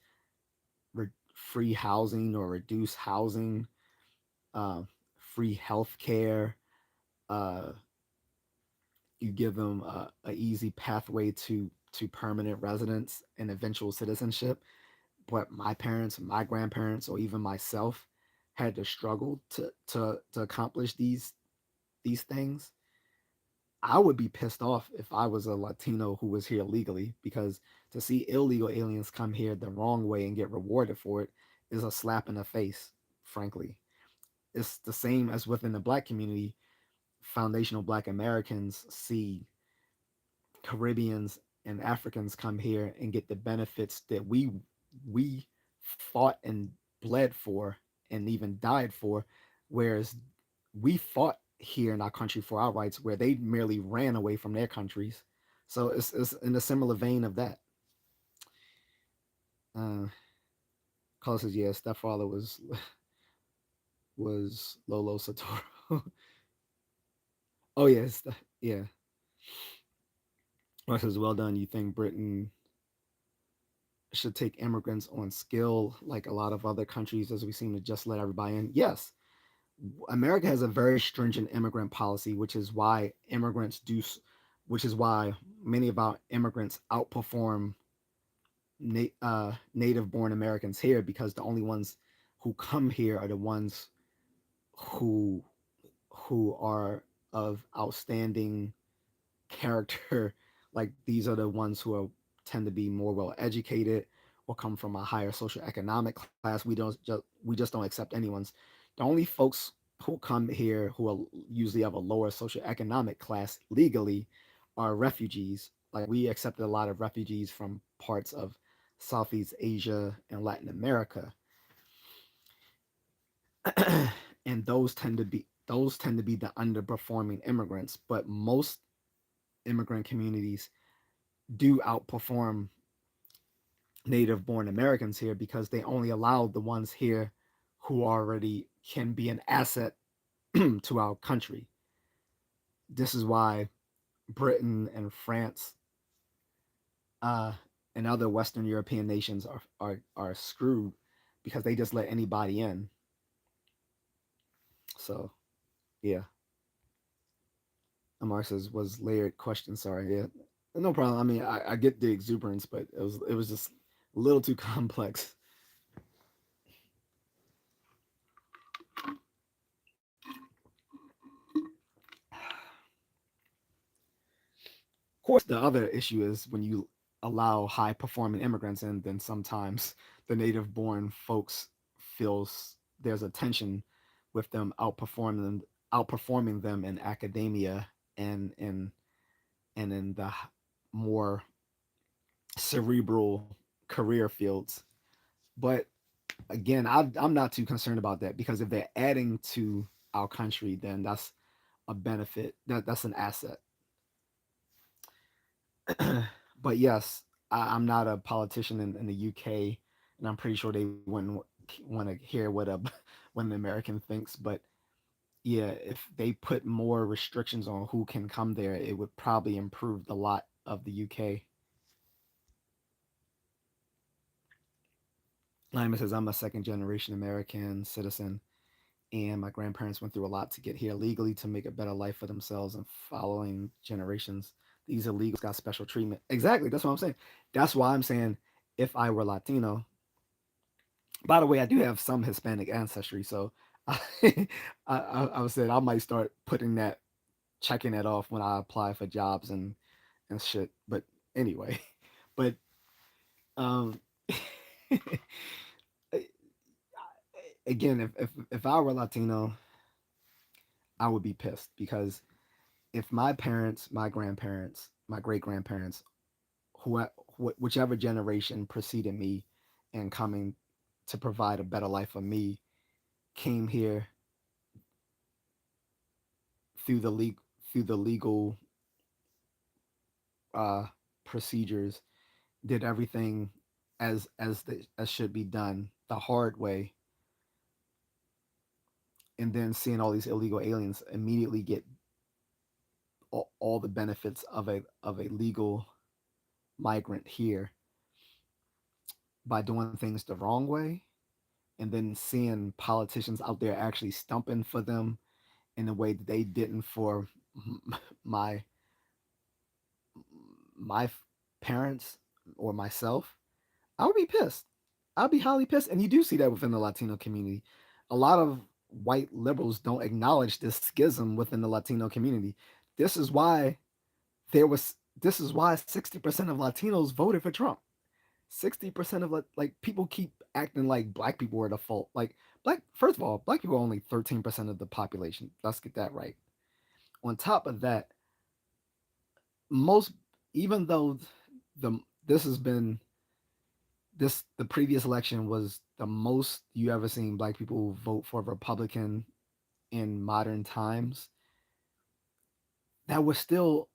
free housing or reduced housing, uh, free health care. Uh, you give them a easy pathway to permanent residence and eventual citizenship. But my parents, my grandparents, or even myself had to struggle to accomplish these things. I would be pissed off if I was a Latino who was here legally, because to see illegal aliens come here the wrong way and get rewarded for it is a slap in the face, frankly. It's the same as within the black community. Foundational black Americans see Caribbeans and Africans come here and get the benefits that we fought and bled for and even died for, whereas we fought here in our country for our rights, where they merely ran away from their countries. So it's in a similar vein of that. Uh, Closest, yeah, stepfather was Lolo Satoru. Oh yes, yeah. Mark says, well done. You think Britain should take immigrants on skill like a lot of other countries, as we seem to just let everybody in? Yes. America has a very stringent immigrant policy, which is why many of our immigrants outperform native born Americans here, because the only ones who come here are the ones who are of outstanding character. Like, these are the ones who tend to be more well educated or come from a higher social economic class. We just don't accept anyone's. The only folks who come here who are usually of a lower social economic class legally are refugees. Like, we accepted a lot of refugees from parts of Southeast Asia and Latin America, and those tend to be the underperforming immigrants. But most immigrant communities do outperform native born Americans here, because they only allow the ones here who already can be an asset to our country. This is why Britain and France, uh, and other Western European nations are screwed, because they just let anybody in. So yeah, Amar says, was layered question. Sorry, yeah, no problem. I mean, I get the exuberance, but it was just a little too complex. Of course, the other issue is when you allow high performing immigrants in, then sometimes the native born folks feels there's a tension with them outperforming them in academia and in the more cerebral career fields. But again, I'm not too concerned about that because if they're adding to our country, then that's a benefit. That's an asset. But yes, I'm not a politician in the UK, and I'm pretty sure they wouldn't want to hear what an American thinks. But yeah, if they put more restrictions on who can come there, it would probably improve the lot of the UK. Lyman says, I'm a second generation American citizen, and my grandparents went through a lot to get here legally to make a better life for themselves and following generations. These illegals got special treatment. Exactly. That's what I'm saying. That's why I'm saying if I were Latino, by the way, I do have some Hispanic ancestry, so I, I was saying I might start putting that, checking that off when I apply for jobs and shit. But anyway, but um, again, if I were Latino, I would be pissed because if my parents, my grandparents, my great grandparents, who whichever generation preceded me and coming to provide a better life for me came here through the legal uh, procedures, did everything as should be done the hard way, and then seeing all these illegal aliens immediately get all the benefits of a legal migrant here by doing things the wrong way, and then seeing politicians out there actually stumping for them in a way that they didn't for my my parents or myself, I would be pissed. I'd be highly pissed. And you do see that within the Latino community. A lot of white liberals don't acknowledge this schism within the Latino community. This is why this is why 60% of Latinos voted for Trump. 60% of like people keep acting like black people were the fault. Like black first of all, black people are only 13% of the population. Let's get that right. On top of that, most even though the this has been this the previous election was the most you ever seen black people vote for a Republican in modern times, that was still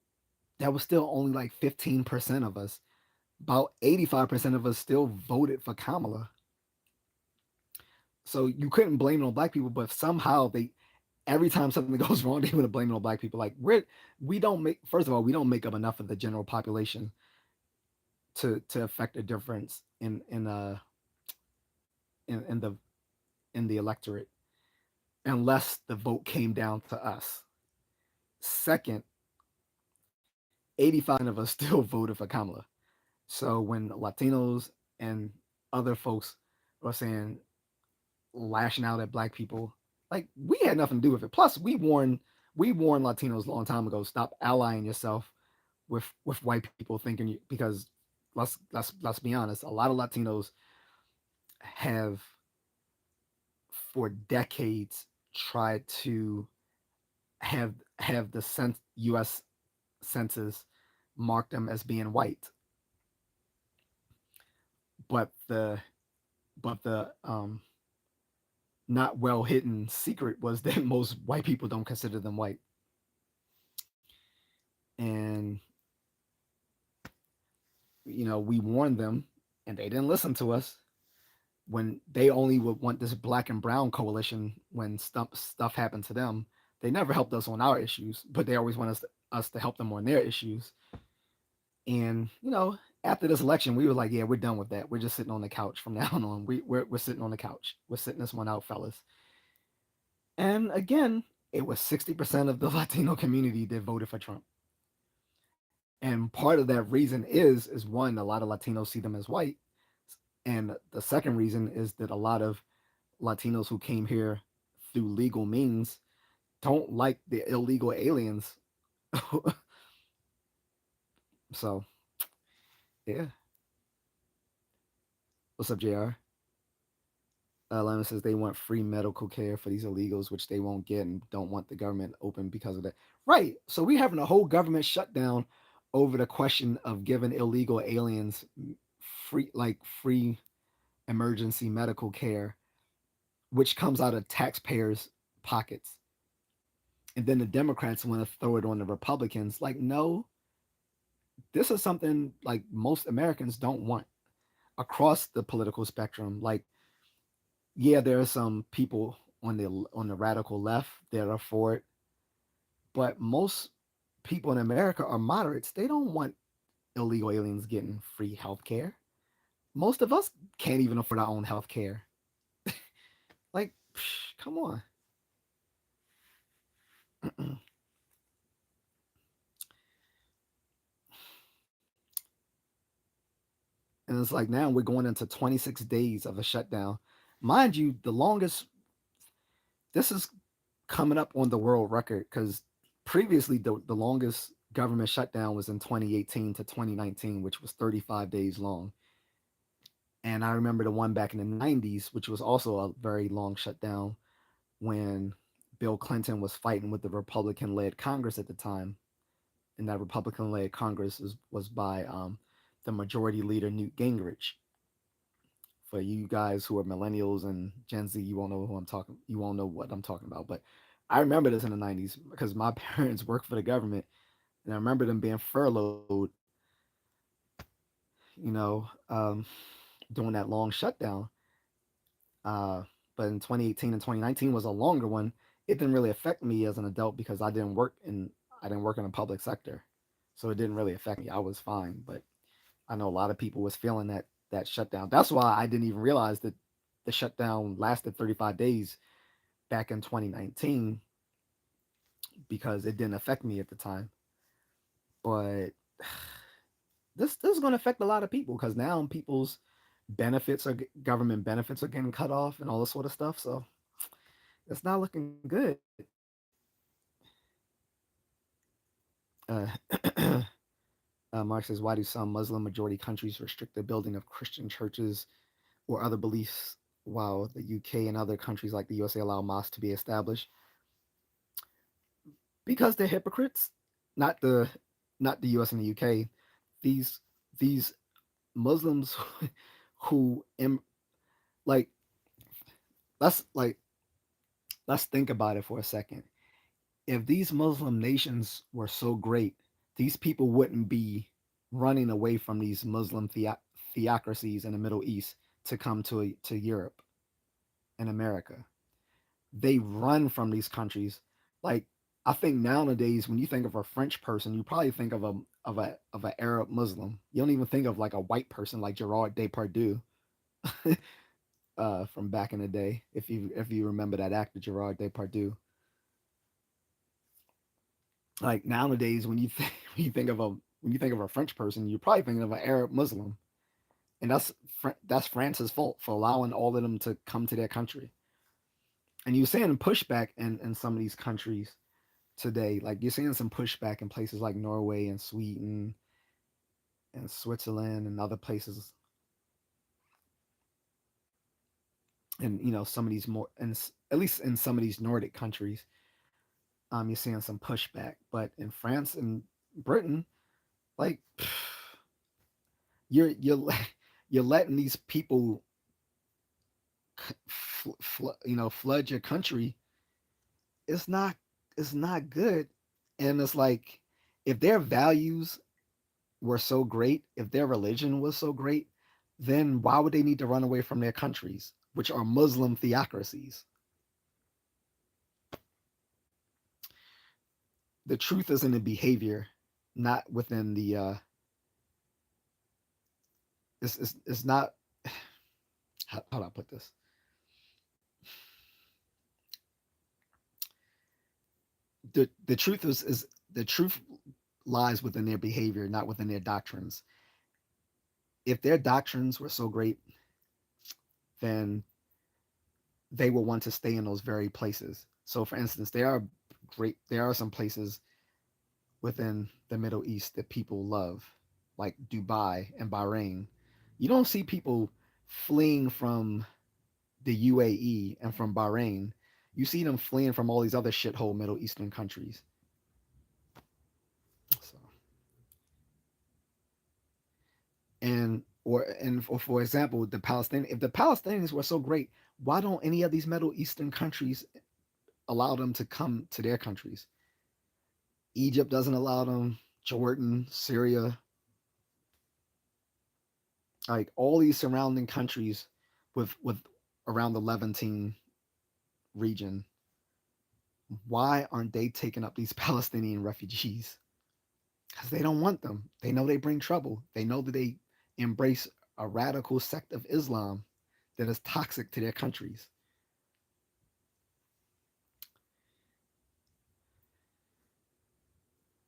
only like 15% of us. About 85% of us still voted for Kamala. So you couldn't blame it on black people, but somehow they every time something goes wrong, they want to blame it on black people. Like we don't make first of all, we don't make up enough of the general population to affect a difference in the in the electorate unless the vote came down to us. Second, 85% of us still voted for Kamala. So when Latinos and other folks are saying lashing out at black people, like we had nothing to do with it. Plus, we warned Latinos a long time ago, stop allying yourself with white people thinking because let's be honest, a lot of Latinos have for decades tried to have the U.S. census mark them as being white, but the not well hidden secret was that most white people don't consider them white, and we warned them, and they didn't listen to us when they only would want this black and brown coalition when stuff happened to them. They never helped us on our issues, but they always want us to help them on their issues. And after this election, we were like, yeah, we're done with that. We're just sitting on the couch from now on. We're sitting on the couch. We're sitting this one out, fellas. And again, it was 60% of the Latino community that voted for Trump. And part of that reason is one, a lot of Latinos see them as white. And the second reason is that a lot of Latinos who came here through legal means don't like the illegal aliens. So, yeah. What's up, JR? Lana says they want free medical care for these illegals, which they won't get, and don't want the government open because of that. Right. So we having a whole government shutdown over the question of giving illegal aliens free emergency medical care, which comes out of taxpayers' pockets. And then the Democrats want to throw it on the Republicans. Like, no, this is something like most Americans don't want across the political spectrum. Like, yeah, there are some people on the radical left that are for it, but most people in America are moderates. They don't want illegal aliens getting free health care. Most of us can't even afford our own health care. Like, come on. And it's like now we're going into 26 days of a shutdown. Mind you, the longest, this is coming up on the world record because previously the longest government shutdown was in 2018 to 2019, which was 35 days long. And I remember the one back in the 90s, which was also a very long shutdown when Bill Clinton was fighting with the Republican led Congress at the time. And that Republican led Congress was by the majority leader, Newt Gingrich. For you guys who are millennials and Gen Z, you won't know who I'm talking. You won't know what I'm talking about. But I remember this in the '90s because my parents worked for the government, and I remember them being furloughed. You know, during that long shutdown. Uh, but in 2018 and 2019 was a longer one. It didn't really affect me as an adult because I didn't work in the public sector, so it didn't really affect me. I was fine, but I know a lot of people was feeling that shutdown. That's why I didn't even realize that the shutdown lasted 35 days back in 2019 because it didn't affect me at the time. But this is going to affect a lot of people because now people's government benefits are getting cut off and all this sort of stuff. So it's not looking good. Uh, Mark says, why do some Muslim majority countries restrict the building of Christian churches or other beliefs while the UK and other countries like the USA allow mosques to be established? Because they're hypocrites. Not the US and the UK. These these Muslims who like let's like let's think about it for a second. If these Muslim nations were so great, these people wouldn't be running away from these Muslim theocracies in the Middle East to come to Europe and America. They run from these countries. Like I think nowadays, when you think of a French person, you probably think of an Arab Muslim. You don't even think of like a white person like Gerard Depardieu from back in the day. If you remember that actor Gerard Depardieu, like nowadays when you think of a French person, you're probably thinking of an Arab Muslim, and that's France's fault for allowing all of them to come to their country. And you're seeing pushback in some of these countries today. Like you're seeing some pushback in places like Norway and Sweden and Switzerland and other places, and some of these more, and at least in some of these Nordic countries, you're seeing some pushback. But in France and Britain, like you're you're letting these people flood your country. It's not it's not good. And it's like if their values were so great, if their religion was so great, then why would they need to run away from their countries, which are Muslim theocracies? The truth is in the behavior, not within the it's not how do I put this? The truth is the truth lies within their behavior, not within their doctrines. If their doctrines were so great, then they will want to stay in those very places. So, for instance, there are some places within the Middle East that people love, like Dubai and Bahrain. You don't see people fleeing from the UAE and from Bahrain. You see them fleeing from all these other shithole Middle Eastern countries. So, and For example, the Palestinian if the Palestinians were so great, why don't any of these Middle Eastern countries allow them to come to their countries? Egypt doesn't allow them, Jordan, Syria, like all these surrounding countries with around the Levantine region. Why aren't they taking up these Palestinian refugees? Because they don't want them. They know they bring trouble. They know that they embrace a radical sect of Islam that is toxic to their countries.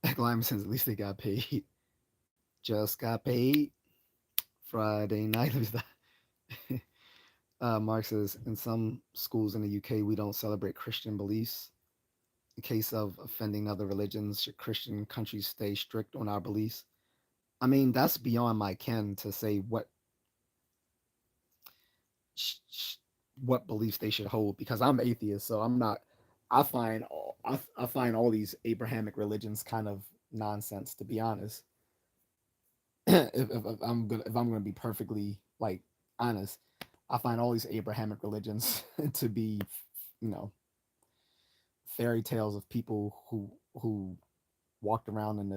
Like Lyman says, at least they got paid. Just got paid. Friday night. Mark says, in some schools in the UK, we don't celebrate Christian beliefs. In case of offending other religions, should Christian countries stay strict on our beliefs? I mean, that's beyond my ken to say what beliefs they should hold because I'm atheist, so I'm not. I find all these Abrahamic religions kind of nonsense, to be honest. If I'm gonna be perfectly like honest, I find all these Abrahamic religions to be, you know, fairy tales of people who walked around in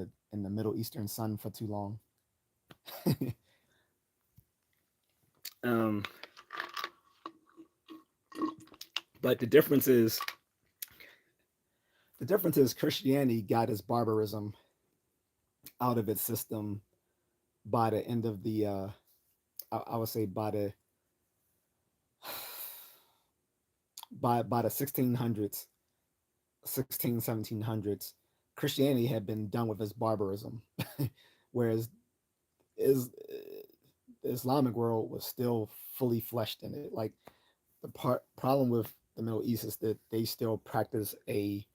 the Middle Eastern sun for too long. um, but the difference is Christianity got its barbarism out of its system by the end of the I would say by the 1600s, 1700s, Christianity had been done with its barbarism, whereas is the Islamic world was still fully fleshed in it. Like the problem with the Middle East is that they still practice a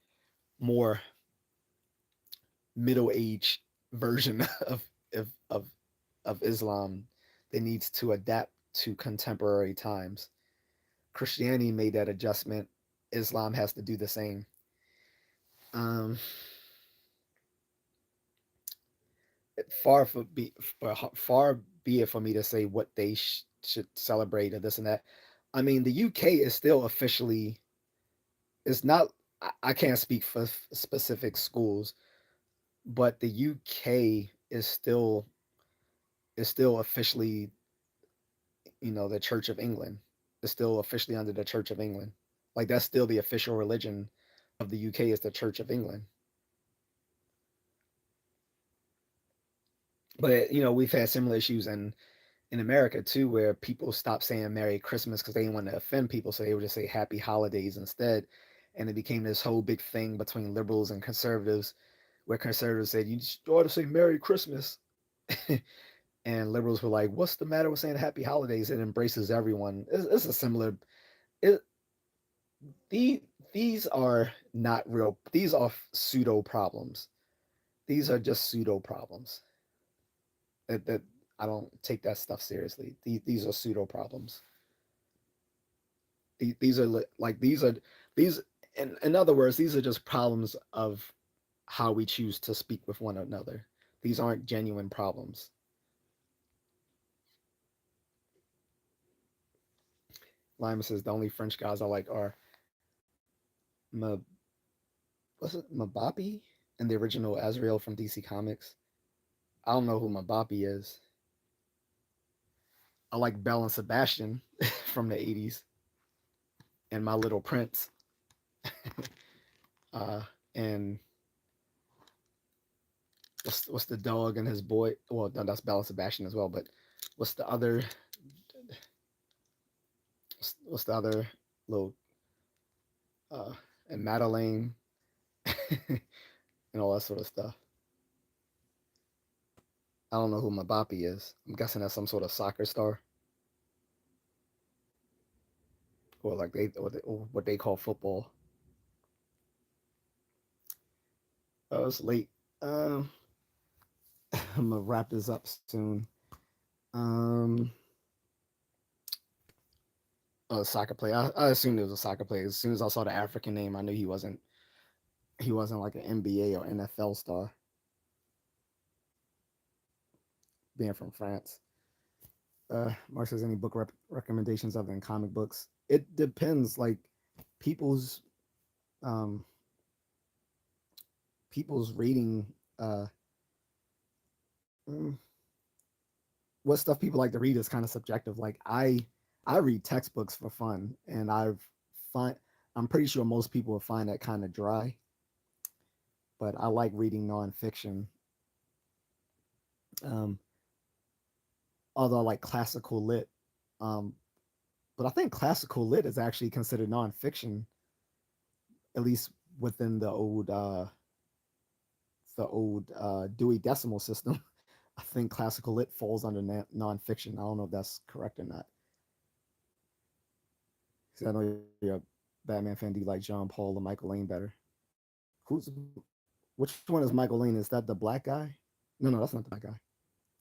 more middle age version of of Islam that needs to adapt to contemporary times. Christianity made that adjustment. Islam has to do the same. Um, far for be far be it for me to say what they should celebrate or this and that. I mean, the UK is still officially. It's not. I can't speak for specific schools, but the UK is still officially, the Church of England. Is still officially under the Church of England. Like that's still the official religion of the UK is the Church of England. But we've had similar issues in America too, where people stopped saying Merry Christmas because they didn't want to offend people, so they would just say Happy Holidays instead. And it became this whole big thing between liberals and conservatives, where conservatives said you just ought to say Merry Christmas, and liberals were like, "What's the matter with saying Happy Holidays? It embraces everyone." It's a similar. It, the, these are not real. These are pseudo problems. These are just pseudo problems. That I don't take that stuff seriously. These are pseudo problems. These are like these. In other words, these are just problems of how we choose to speak with one another. These aren't genuine problems. Lima says the only French guys I like are Ma, what's it Mabapi and the original Azrael from DC Comics. I don't know who Mabapi is. I like Belle and Sebastian from the '80s and My Little Prince. And what's the dog and his boy? Well, no, that's Belle and Sebastian as well. But what's the other? What's the other little? Uh, and Madeline and all that sort of stuff. I don't know who Mabapi is. I'm guessing that's some sort of soccer star, or like or what they call football. Oh, it's late. Um, I'm gonna wrap this up soon. Um, a soccer player. I assumed it was a soccer player. As soon as I saw the African name, I knew he wasn't like an NBA or NFL star, being from France. Mark says any book recommendations other than comic books. It depends. Like people's um people's reading uh mm, what stuff people like to read is kind of subjective. Like I read textbooks for fun, and find I'm pretty sure most people would find that kind of dry. But I like reading nonfiction. Um, Although I like classical lit. Um, but I think classical lit is actually considered nonfiction, at least within the old Dewey Decimal System. I think classical lit falls under nonfiction. I don't know if that's correct or not. Because I know you're a Batman fan. Do you like John Paul or Michael Lane better? Which one is Michael Lane? Is that the black guy? No, that's not the black guy.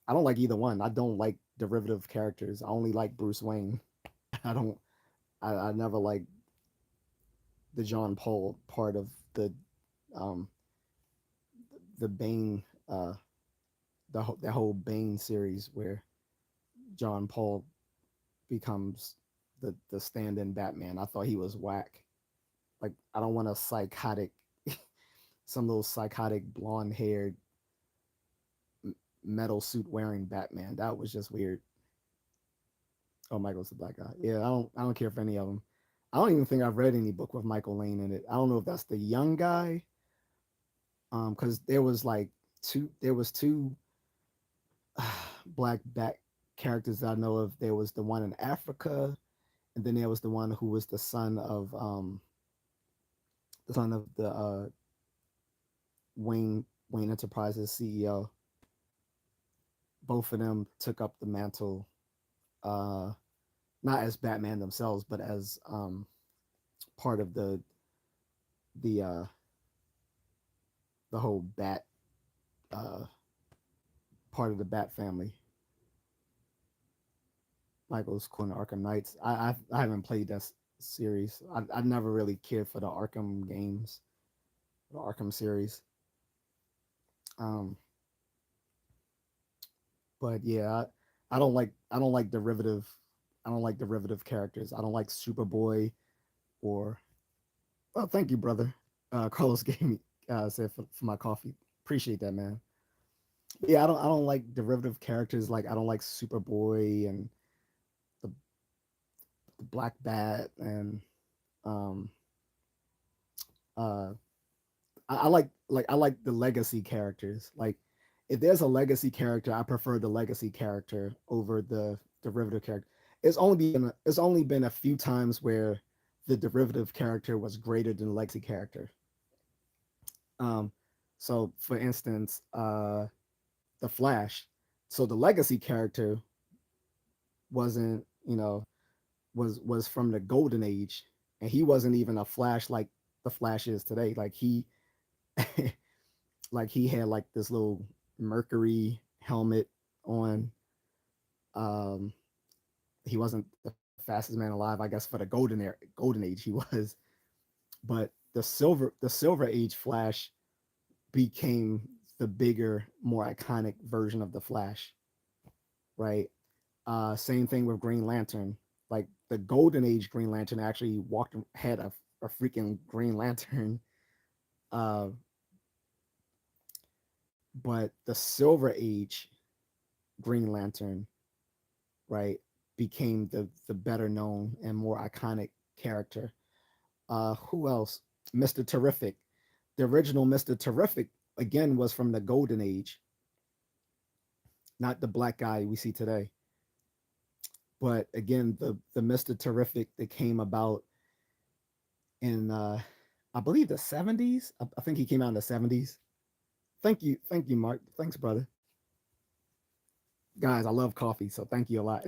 I don't like either one. I don't like derivative characters. I only like Bruce Wayne. I don't. I never like the John Paul part of um the Bane the whole Bane series where John Paul becomes the stand-in Batman. I thought he was whack. Like I don't want a psychotic, some little psychotic blonde haired metal suit wearing Batman. That was just weird. Oh, Michael's the black guy. Yeah, I don't care for any of them. I don't even think I've read any book with Michael Lane in it. I don't know if that's the young guy. Because there was two black bat characters that I know of. There was the one in Africa, and then there was the one who was the son of the Wayne Enterprises CEO. Both of them took up the mantle, uh, not as Batman themselves, but as part of the uh, the whole Bat uh, part of the Bat family. Michael's Corner Arkham Knights. I haven't played that series. I never really cared for the Arkham games, the Arkham series. Um, but yeah, I don't like derivative. I don't like derivative characters. I don't like Superboy or. Oh, thank you, brother. Carlos gave me said for my coffee. Appreciate that, man. But yeah, I don't like derivative characters. Like I don't like Superboy and the, the Black Bat and um uh I like the legacy characters. Like if there's a legacy character, I prefer the legacy character over the derivative character. It's only been a few times where the derivative character was greater than the legacy character. Um, so for instance, the Flash. So the legacy character wasn't, was from the golden age, and he wasn't even a Flash like the Flash is today. Like he like he had like this little mercury helmet on. Um, he wasn't the fastest man alive, I guess, for the golden age he was. But the silver age Flash became the bigger, more iconic version of the Flash, right? Same thing with Green Lantern. Like the golden age Green Lantern actually had a freaking Green Lantern, uh, but the Silver Age Green Lantern, right, became the better known and more iconic character. Who else? Mr. Terrific. The original Mr. Terrific again was from the Golden Age, not the black guy we see today. But again, the Mr. Terrific that came about in I believe the 70s. I think he came out in the 70s. Thank you, Mark. Thanks, brother. Guys, I love coffee, so thank you a lot.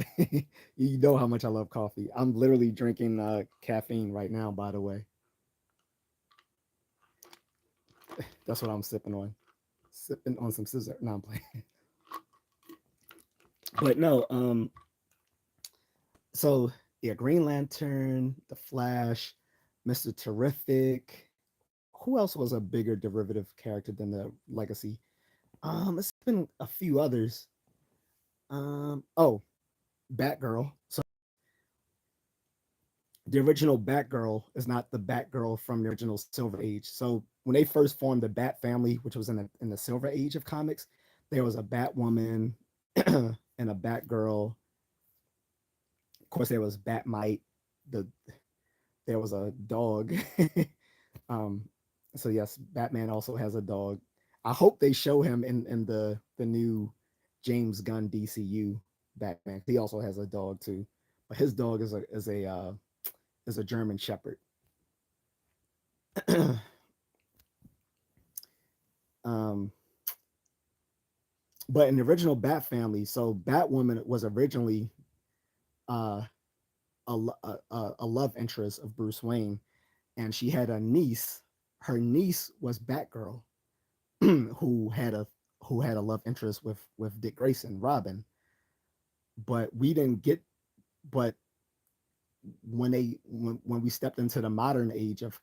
You know how much I love coffee. I'm literally drinking caffeine right now, by the way. That's what I'm sipping on. Sipping on some scissor. No, I'm playing. But no, so yeah, Green Lantern, The Flash, Mr. Terrific. Who else was a bigger derivative character than the Legacy? It's been a few others. Oh, Batgirl. So the original Batgirl is not the Batgirl from the original Silver Age. So when they first formed the Bat family, which was in the Silver Age of comics, there was a Batwoman and a Batgirl. Of course, there was Batmite. The There was a dog. um, so yes, Batman also has a dog. I hope they show him in the new James Gunn DCU Batman. He also has a dog too, but his dog is a German Shepherd. um, but in the original Bat family, so Batwoman was originally uh, a love interest of Bruce Wayne, and she had a niece. Her niece was Batgirl, who had a love interest with Dick Grayson, Robin. But we didn't get. But when we stepped into the modern age of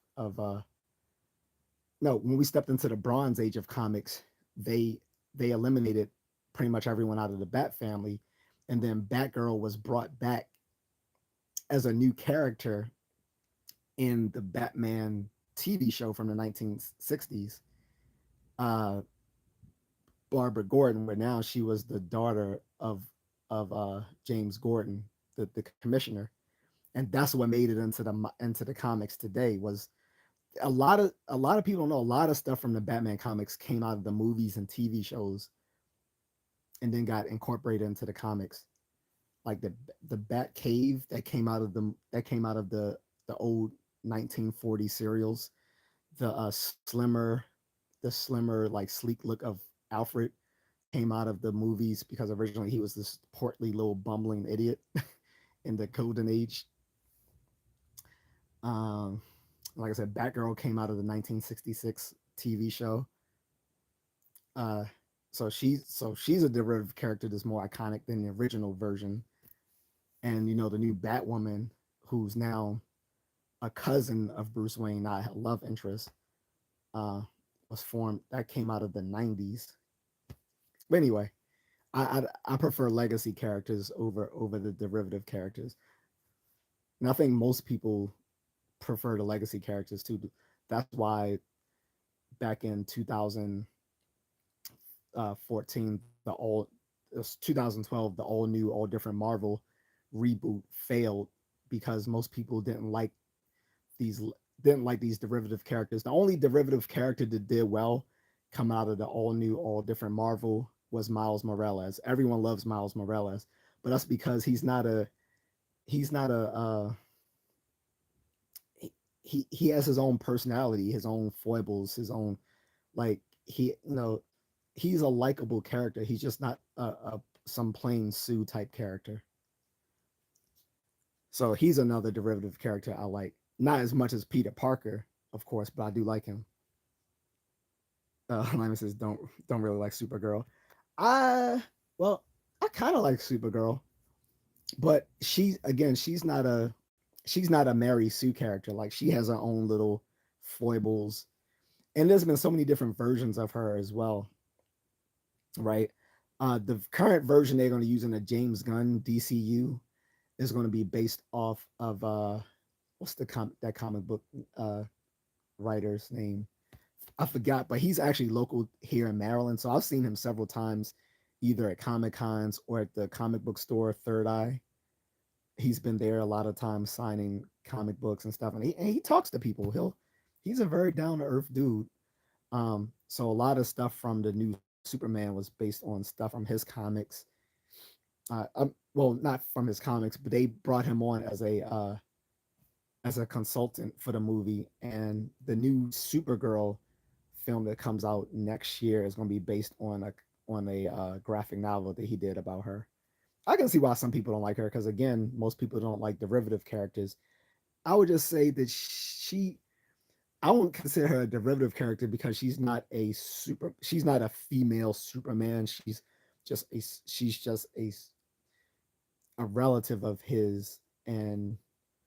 no, when we stepped into the Bronze Age of comics, they they eliminated pretty much everyone out of the Bat family, and then Batgirl was brought back as a new character in the Batman TV show from the 1960s. Uh, Barbara Gordon, where now she was the daughter of James Gordon, the commissioner, and that's what made it into the comics today. Was a lot of people don't know a lot of stuff from the Batman comics came out of the movies and TV shows, and then got incorporated into the comics. Like the Bat Cave that came out of the old 1940 serials, the slimmer like sleek look of Alfred came out of the movies because originally he was this portly little bumbling idiot in the golden age. Um, like I said, Batgirl came out of the 1966 TV show. Uh, so she's a derivative character that's more iconic than the original version. And the new Batwoman, who's now a cousin of Bruce Wayne, not a love interest, uh, was formed. That came out of the 90s. But anyway, I prefer legacy characters over the derivative characters. And I think most people prefer the legacy characters too. That's why back in 2014, the all it was 2012, the all new, all different Marvel reboot failed because most people these didn't like these derivative characters. The only derivative character that did well come out of the all new, all different Marvel was Miles Morales. Everyone loves Miles Morales, but that's because he's not a he has his own personality, his own foibles, his own like he's a likable character. He's just not some plain Sue type character. So he's another derivative character I like. Not as much as Peter Parker, of course, but I do like him. Lyman says don't really like Supergirl. I well, I kind of like Supergirl, but she's not a Mary Sue character. Like she has her own little foibles, and there's been so many different versions of her as well, right? The current version they're going to use in the James Gunn DCU is going to be based off of what's that comic book uh, writer's name? I forgot, but he's actually local here in Maryland, so I've seen him several times, either at Comic Cons or at the comic book store Third Eye. He's been there a lot of times signing comic books and stuff, and he talks to people. He's a very down to earth dude. So a lot of stuff from the new Superman was based on stuff from his comics. Well, not from his comics, but they brought him on as a consultant for the movie. And the new Supergirl film that comes out next year is going to be based on a graphic novel that he did about her. I can see why some people don't like her because again, most people don't like derivative characters. I would just say that I won't consider her a derivative character because she's not a female Superman. She's just a relative of his, and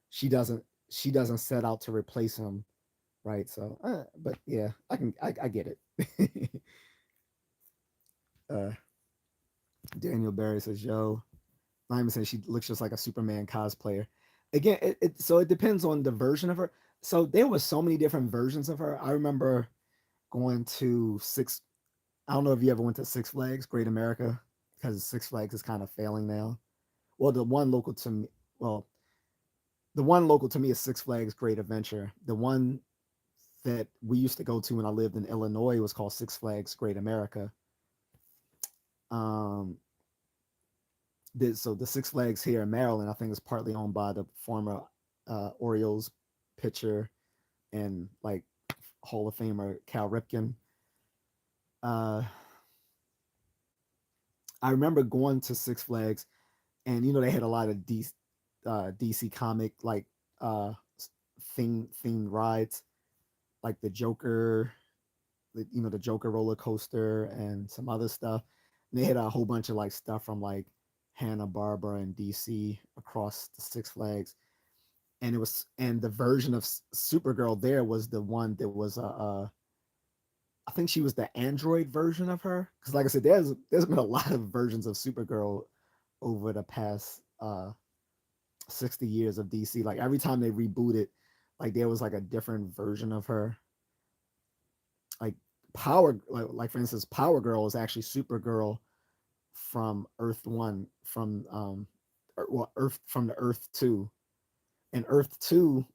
she doesn't she doesn't set out to replace him, right? So, but yeah, I get it. uh, Daniel Barry says, "Yo." I'm even saying she looks just like a Superman cosplayer. Again, so it depends on the version of her. So there was so many different versions of her. I remember going to Six. I don't know if you ever went to Six Flags Great America, because Six Flags is kind of failing now. Well, the one local to me, well, the one local to me is Six Flags Great Adventure. The one that we used to go to when I lived in Illinois was called Six Flags Great America. Um, so the Six Flags here in Maryland, I think, is partly owned by the former Orioles pitcher and like Hall of Famer Cal Ripken. Uh, I remember going to Six Flags, and they had a lot of DC comic like uh, themed rides, like the Joker, the Joker roller coaster, and some other stuff. And they had a whole bunch of like stuff from like Hanna Barbera and DC across the Six Flags. And the version of Supergirl there was the one that was I think she was the android version of her, because like I said, there's been a lot of versions of Supergirl over the past 60 years of DC. Like every time they rebooted, like there was like a different version of her. Like like for instance, Power Girl is actually Supergirl from Earth One, from Earth, from the Earth Two, and Earth Two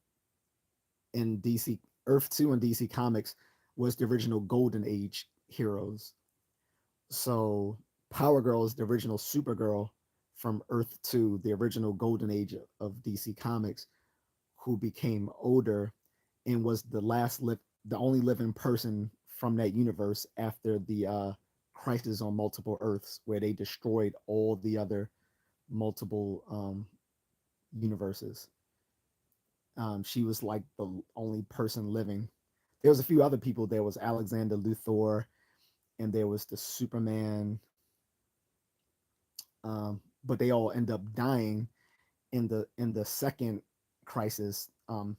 in DC. Earth Two in DC Comics was the original Golden Age heroes. So Power Girl is the original Supergirl from Earth Two, the original Golden Age of DC Comics, who became older and was the only living person from that universe after the Crisis on Multiple Earths, where they destroyed all the other multiple universes. She was like the only person living. There was a few other people. There was Alexander Luthor, and there was the Superman, but they all end up dying in the second Crisis. Because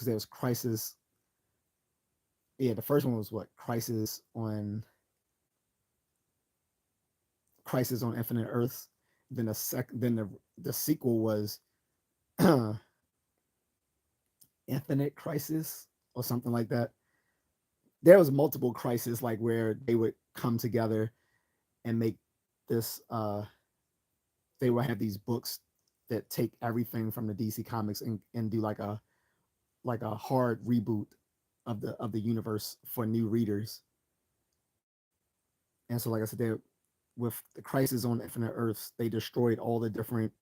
there was Crisis. Yeah, the first one was what, Crisis on Infinite Earths. Then the sequel was Infinite Crisis or something like that. There was multiple crises like where they would come together and make this. They would have these books that take everything from the DC comics and do like a hard reboot of the universe for new readers. And so, like I said, with the Crisis on Infinite Earths, they destroyed all the different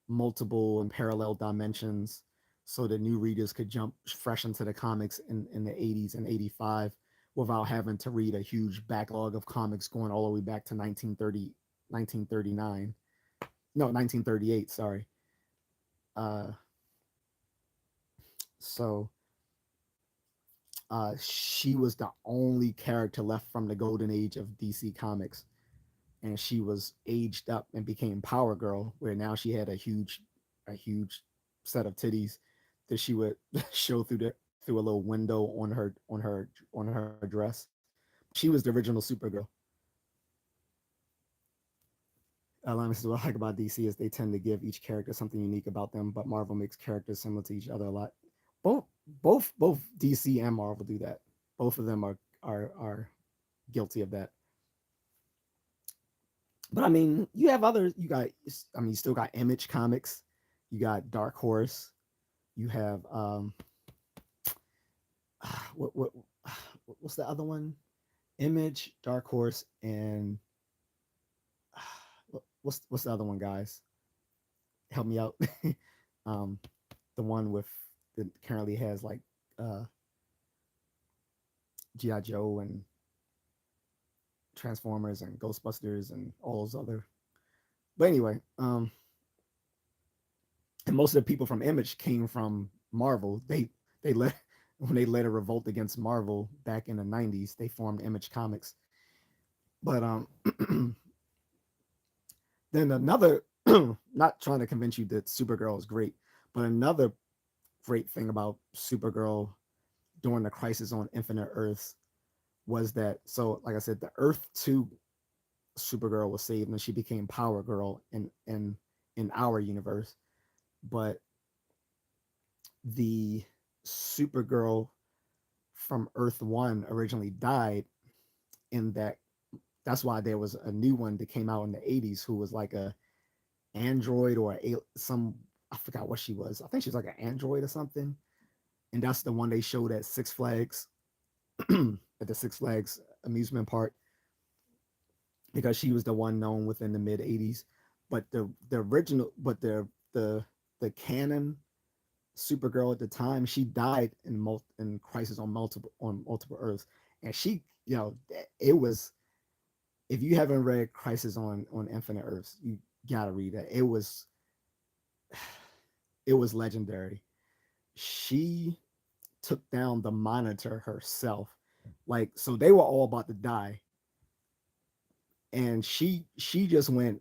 multiple and parallel dimensions so that new readers could jump fresh into the comics in the 80s and 85 without having to read a huge backlog of comics going all the way back to 1939. No, 1938, sorry. Uh, so she was the only character left from the golden age of DC Comics, and she was aged up and became Power Girl, where now she had a huge set of titties that she would show through a little window on her dress. She was the original Supergirl. What I like about DC is they tend to give each character something unique about them, but Marvel makes characters similar to each other a lot. Both both DC and Marvel do that. Both of them are guilty of that. But I mean, you have others. You still got Image Comics. You got Dark Horse. You have what what's the other one? Image, Dark Horse, and what's the other one, guys? Help me out. um, the one with that currently has like uh GI Joe and Transformers and Ghostbusters and all those other. But anyway, and most of the people from Image came from Marvel. They let when they led a revolt against Marvel back in the 90s, they formed Image Comics. But then another not trying to convince you that Supergirl is great, but another great thing about Supergirl during the Crisis on Infinite Earths was that, so like I said, the Earth 2 Supergirl was saved and she became Power Girl in our universe. But the Supergirl from Earth One originally died in that. That's why there was a new one that came out in the 80s who was like a android or some, I forgot what she was. I think she was like an android or something. And that's the one they showed at Six Flags, at the Six Flags amusement park, because she was the one known within the mid 80s. But the original, but the canon Supergirl at the time, she died in Crisis on multiple Earths, and she, it was, if you haven't read Crisis on Infinite Earths, you gotta read that. It was legendary. She took down the Monitor herself. Like, so they were all about to die, and she just went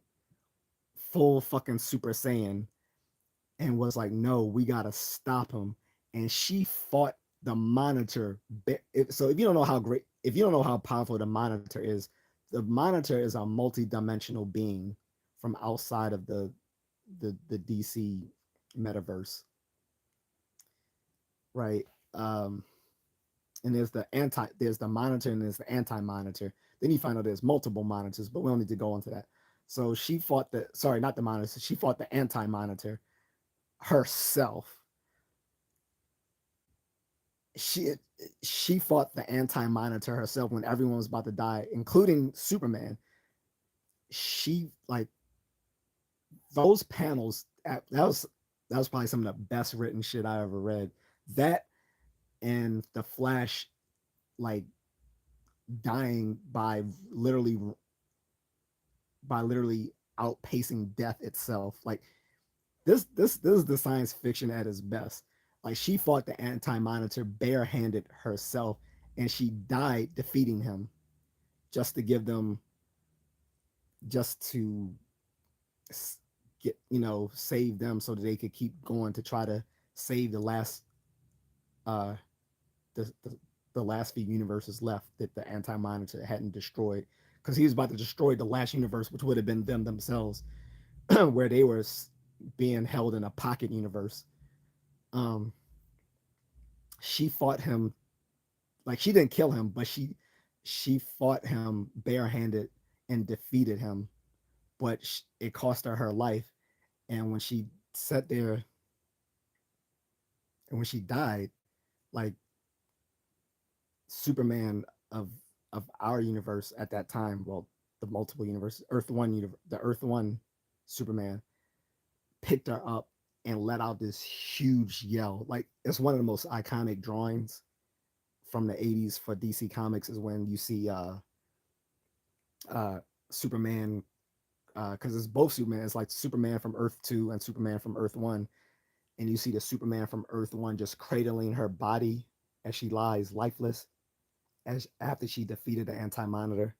full fucking Super Saiyan and was like, "No, we gotta stop him." And she fought the Monitor. So if you don't know how powerful the Monitor is, the Monitor is a multi-dimensional being from outside of the DC metaverse, right? Um, and there's the Monitor and there's the anti-Monitor. Then you find out there's multiple Monitors, but we don't need to go into that. So she fought not the Monitor, she fought the anti-Monitor herself. she she fought the anti-Monitor herself when everyone was about to die, including Superman. She, like, those panels, that was probably some of the best written shit I ever read. That and the Flash, like, dying by literally outpacing death itself. Like, this is the science fiction at its best. Like, she fought the anti-Monitor barehanded herself, and she died defeating him, just to give them, just to get, save them so that they could keep going to try to save uh the, the last few universes left that the anti-Monitor hadn't destroyed, because he was about to destroy the last universe, which would have been them themselves, where they were being held in a pocket universe. um she fought him, like, she didn't kill him, but she fought him barehanded and defeated him, but it cost her life. And when she sat there and when she died, like, Superman of our universe at that time, well, the multiple universes, the Earth One Superman picked her up and let out this huge yell. Like, it's one of the most iconic drawings from the 80s for DC Comics, is when you see Superman, because it's both Superman. It's like Superman from Earth 2 and Superman from Earth 1. And you see the Superman from Earth 1 just cradling her body as she lies lifeless, as after she defeated the Anti-Monitor.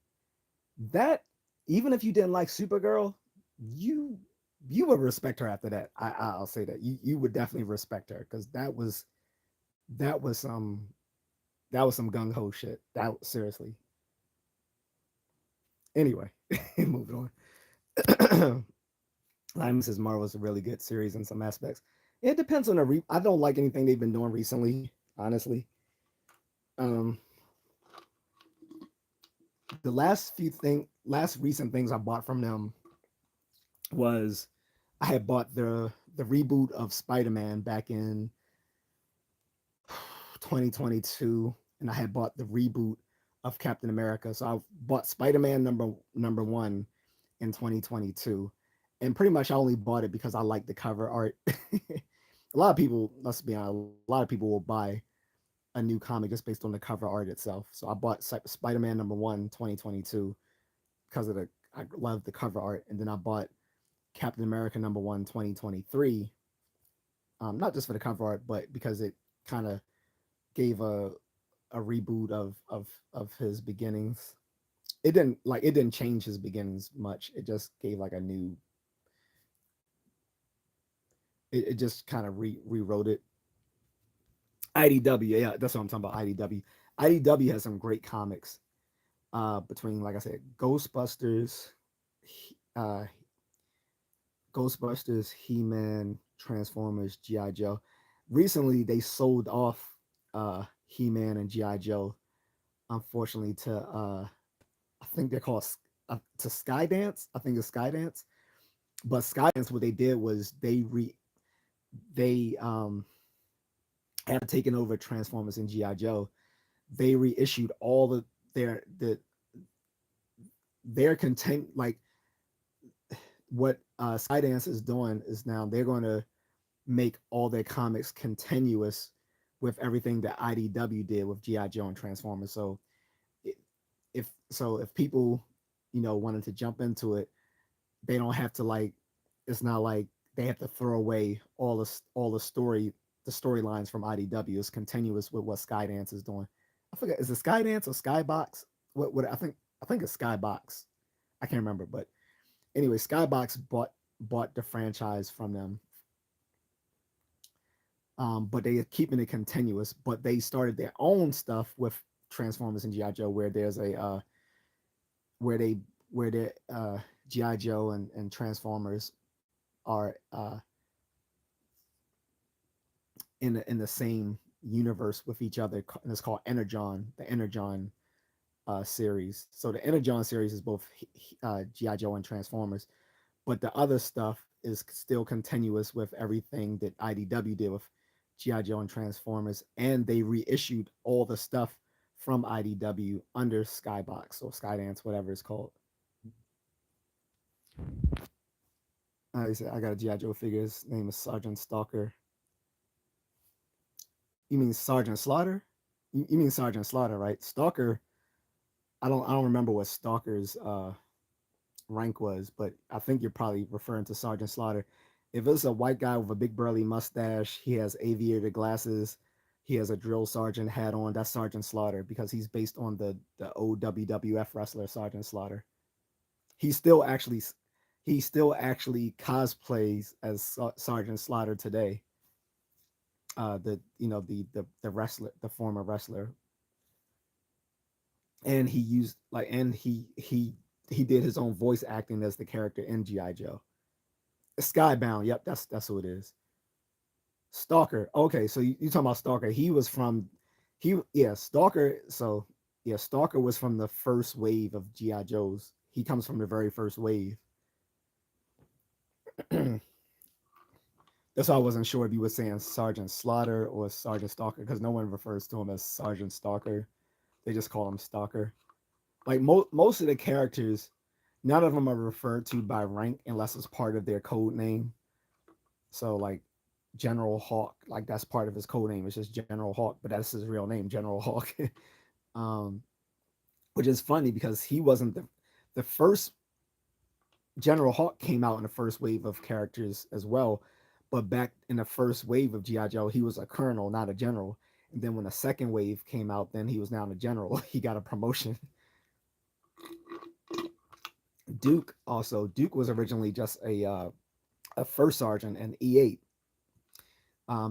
That, even if you didn't like Supergirl, you you would respect her after that. I'll say that you would definitely respect her, because that was some that was some gung ho shit. That, seriously. Anyway, moving on. Like, Mrs. Marvel is a really good series in some aspects. It depends on I don't like anything they've been doing recently, honestly. Um, the last recent things I bought from them was, I had bought the reboot of Spider-Man back in 2022, and I had bought the reboot of Captain America. So I bought Spider-Man number one in 2022, and pretty much I only bought it because I like the cover art. A lot of people, let's be honest, a lot of people will buy a new comic just based on the cover art itself. So I bought Spider-Man number one 2022 because I love the cover art, and then I bought Captain America number one 2023, not just for the cover art, but because it kind of gave a reboot of his beginnings. It didn't change his beginnings much. It just gave like a new. It just kind of rewrote it. IDW, yeah, that's what I'm talking about. IDW has some great comics. between, like I said, uh, Ghostbusters, He-Man, Transformers, GI Joe. Recently, they sold off He-Man and GI Joe, unfortunately, to I think they're called to Skydance. I think it's Skydance. But Skydance, what they did was they after taking over Transformers and GI Joe, they reissued all their the their content, like what Skydance is doing is now they're going to make all their comics continuous with everything that IDW did with GI Joe and Transformers. So if people wanted to jump into it, they don't have to like. It's not like they have to throw away the storylines from IDW. It's continuous with what Skydance is doing. I forget, is it Skydance or Skybox? What I think it's Skybox. I can't remember, but anyway, Skybox bought the franchise from them, but they are keeping it continuous. But they started their own stuff with Transformers and GI Joe, where there's a where they where the GI Joe and Transformers are in the same universe with each other, and it's called Energon, the Energon series. So the Energon series is both GI Joe and Transformers, but the other stuff is still continuous with everything that IDW did with GI Joe and Transformers, and they reissued all the stuff from IDW under Skybox or Skydance, whatever it's called. I got a GI Joe figure. His name is Sergeant Stalker. You mean Sergeant Slaughter? You mean Sergeant Slaughter, right? Stalker. I don't remember what Stalker's rank was, but I think you're probably referring to Sergeant Slaughter. If it's a white guy with a big burly mustache, he has aviator glasses, he has a drill sergeant hat on, that's Sergeant Slaughter because he's based on the old WWF wrestler Sergeant Slaughter. He still actually he still actually cosplays as Sergeant Slaughter today. The the wrestler, the former wrestler, and he used like and he did his own voice acting as the character in GI Joe. Skybound, yep, that's who it is. Stalker. Okay, so you talking about Stalker? He was from he yeah Stalker. So yeah, Stalker was from the first wave of GI Joes. He comes from the very first wave. That's why I wasn't sure if you were saying Sergeant Slaughter or Sergeant Stalker because no one refers to him as Sergeant Stalker. They just call him Stalker. Like most of the characters, none of them are referred to by rank unless it's part of their code name. So like General Hawk, like that's part of his code name. It's just General Hawk, but that's his real name, General Hawk. um, which is funny because he wasn't the first. General Hawk came out in the first wave of characters as well, but back in the first wave of GI Joe, he was a colonel, not a general. And then when the second wave came out, then he was now a general. He got a promotion. Duke was originally just a first sergeant in E8.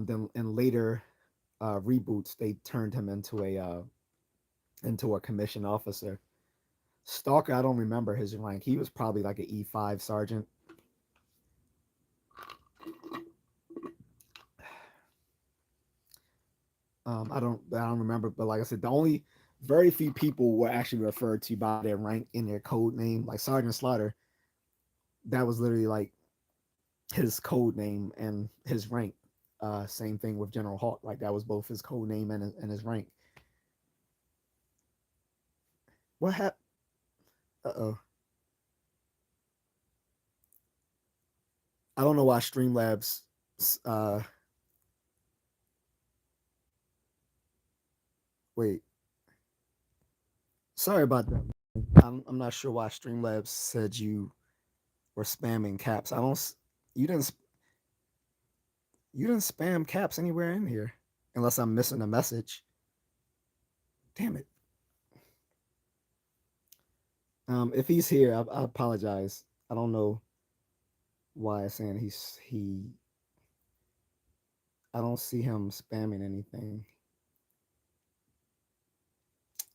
Then in later reboots, they turned him into a commissioned officer. Stalker, I don't remember his rank. He was probably like an E5 sergeant. I don't remember, but like I said, the only very few people were actually referred to by their rank in their code name. Like Sergeant Slaughter, that was literally like his code name and his rank. Same thing with General Hawk. Like that was both his code name and his rank. What happened? Uh-oh. I don't know why Streamlabs. Uh, wait. Sorry about that. I'm not sure why Streamlabs said you were spamming caps. I don't. You didn't. You didn't spam caps anywhere in here, unless I'm missing a message. Damn it. If he's here, I apologize. I don't know why it's saying he. I don't see him spamming anything.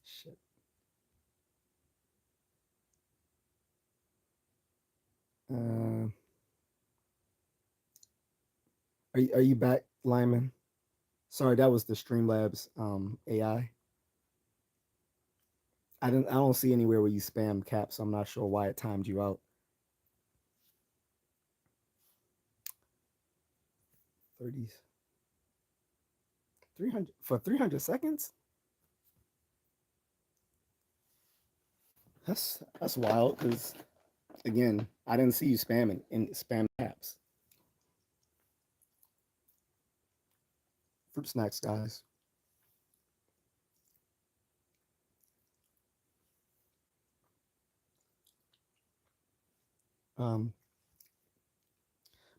Shit. Uh, are you back, Lyman? Sorry, that was the Streamlabs AI. I don't see anywhere where you spam Cap, so I'm not sure why it timed you out. 30 300 for 300 seconds. That's wild. Because again, I didn't see you spamming in spam Caps. Fruit snacks, guys. Um,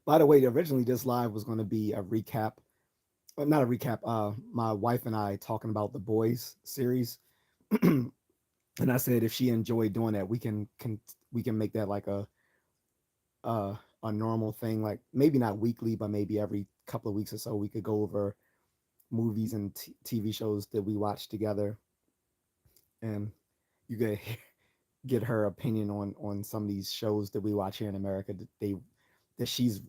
by the way, originally this live was going to be a recap, not a recap. My wife and I talking about the Boys series, and I said if she enjoyed doing that, we can make that like a normal thing, like maybe not weekly, but maybe every couple of weeks or so, we could go over movies and TV shows that we watch together, and you could get her opinion on some of these shows that we watch here in America that she's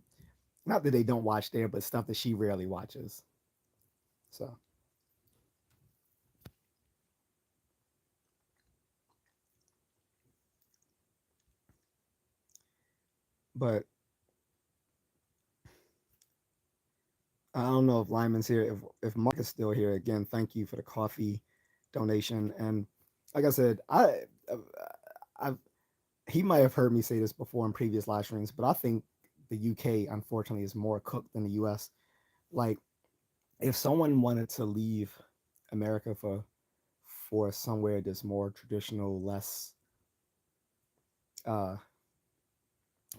not that they don't watch there, but stuff that she rarely watches. So, but I don't know if Lyman's here. If Mark is still here, again, thank you for the coffee donation. And like I said, I he might have heard me say this before in previous live streams, but I think the UK unfortunately is more cooked than the US. Like if someone wanted to leave America for somewhere that's more traditional, less uh,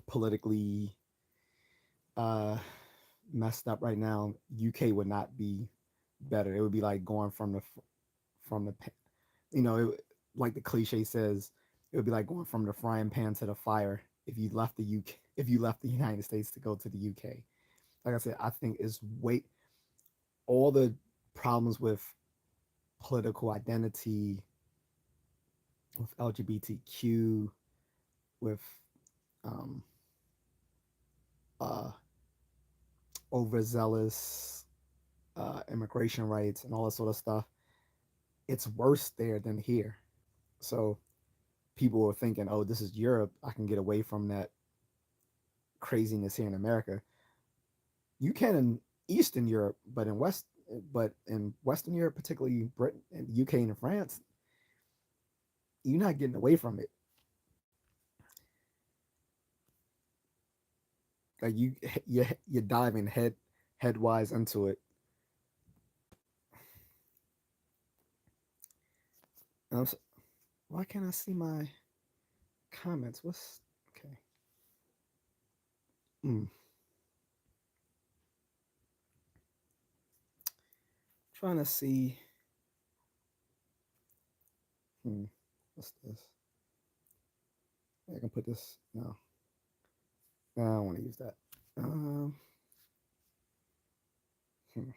politically uh, messed up right now, UK would not be better. It would be like going from the like the cliche says, it would be like going from the frying pan to the fire if you left the UK if you left the United States to go to the UK. Like I said, I think is way all the problems with political identity, with LGBTQ, with um, uh, overzealous immigration rights and all that sort of stuff. It's worse there than here. So people are thinking, oh, this is Europe. I can get away from that craziness here in America. You can in Eastern Europe, but in Western Europe, particularly Britain and UK and France, you're not getting away from it. Like you're diving headwise into it. Why can't I see my comments? What's okay? Mm, trying to see. Hmm, what's this? I can put this. No, I don't want to use that. Um, hmm,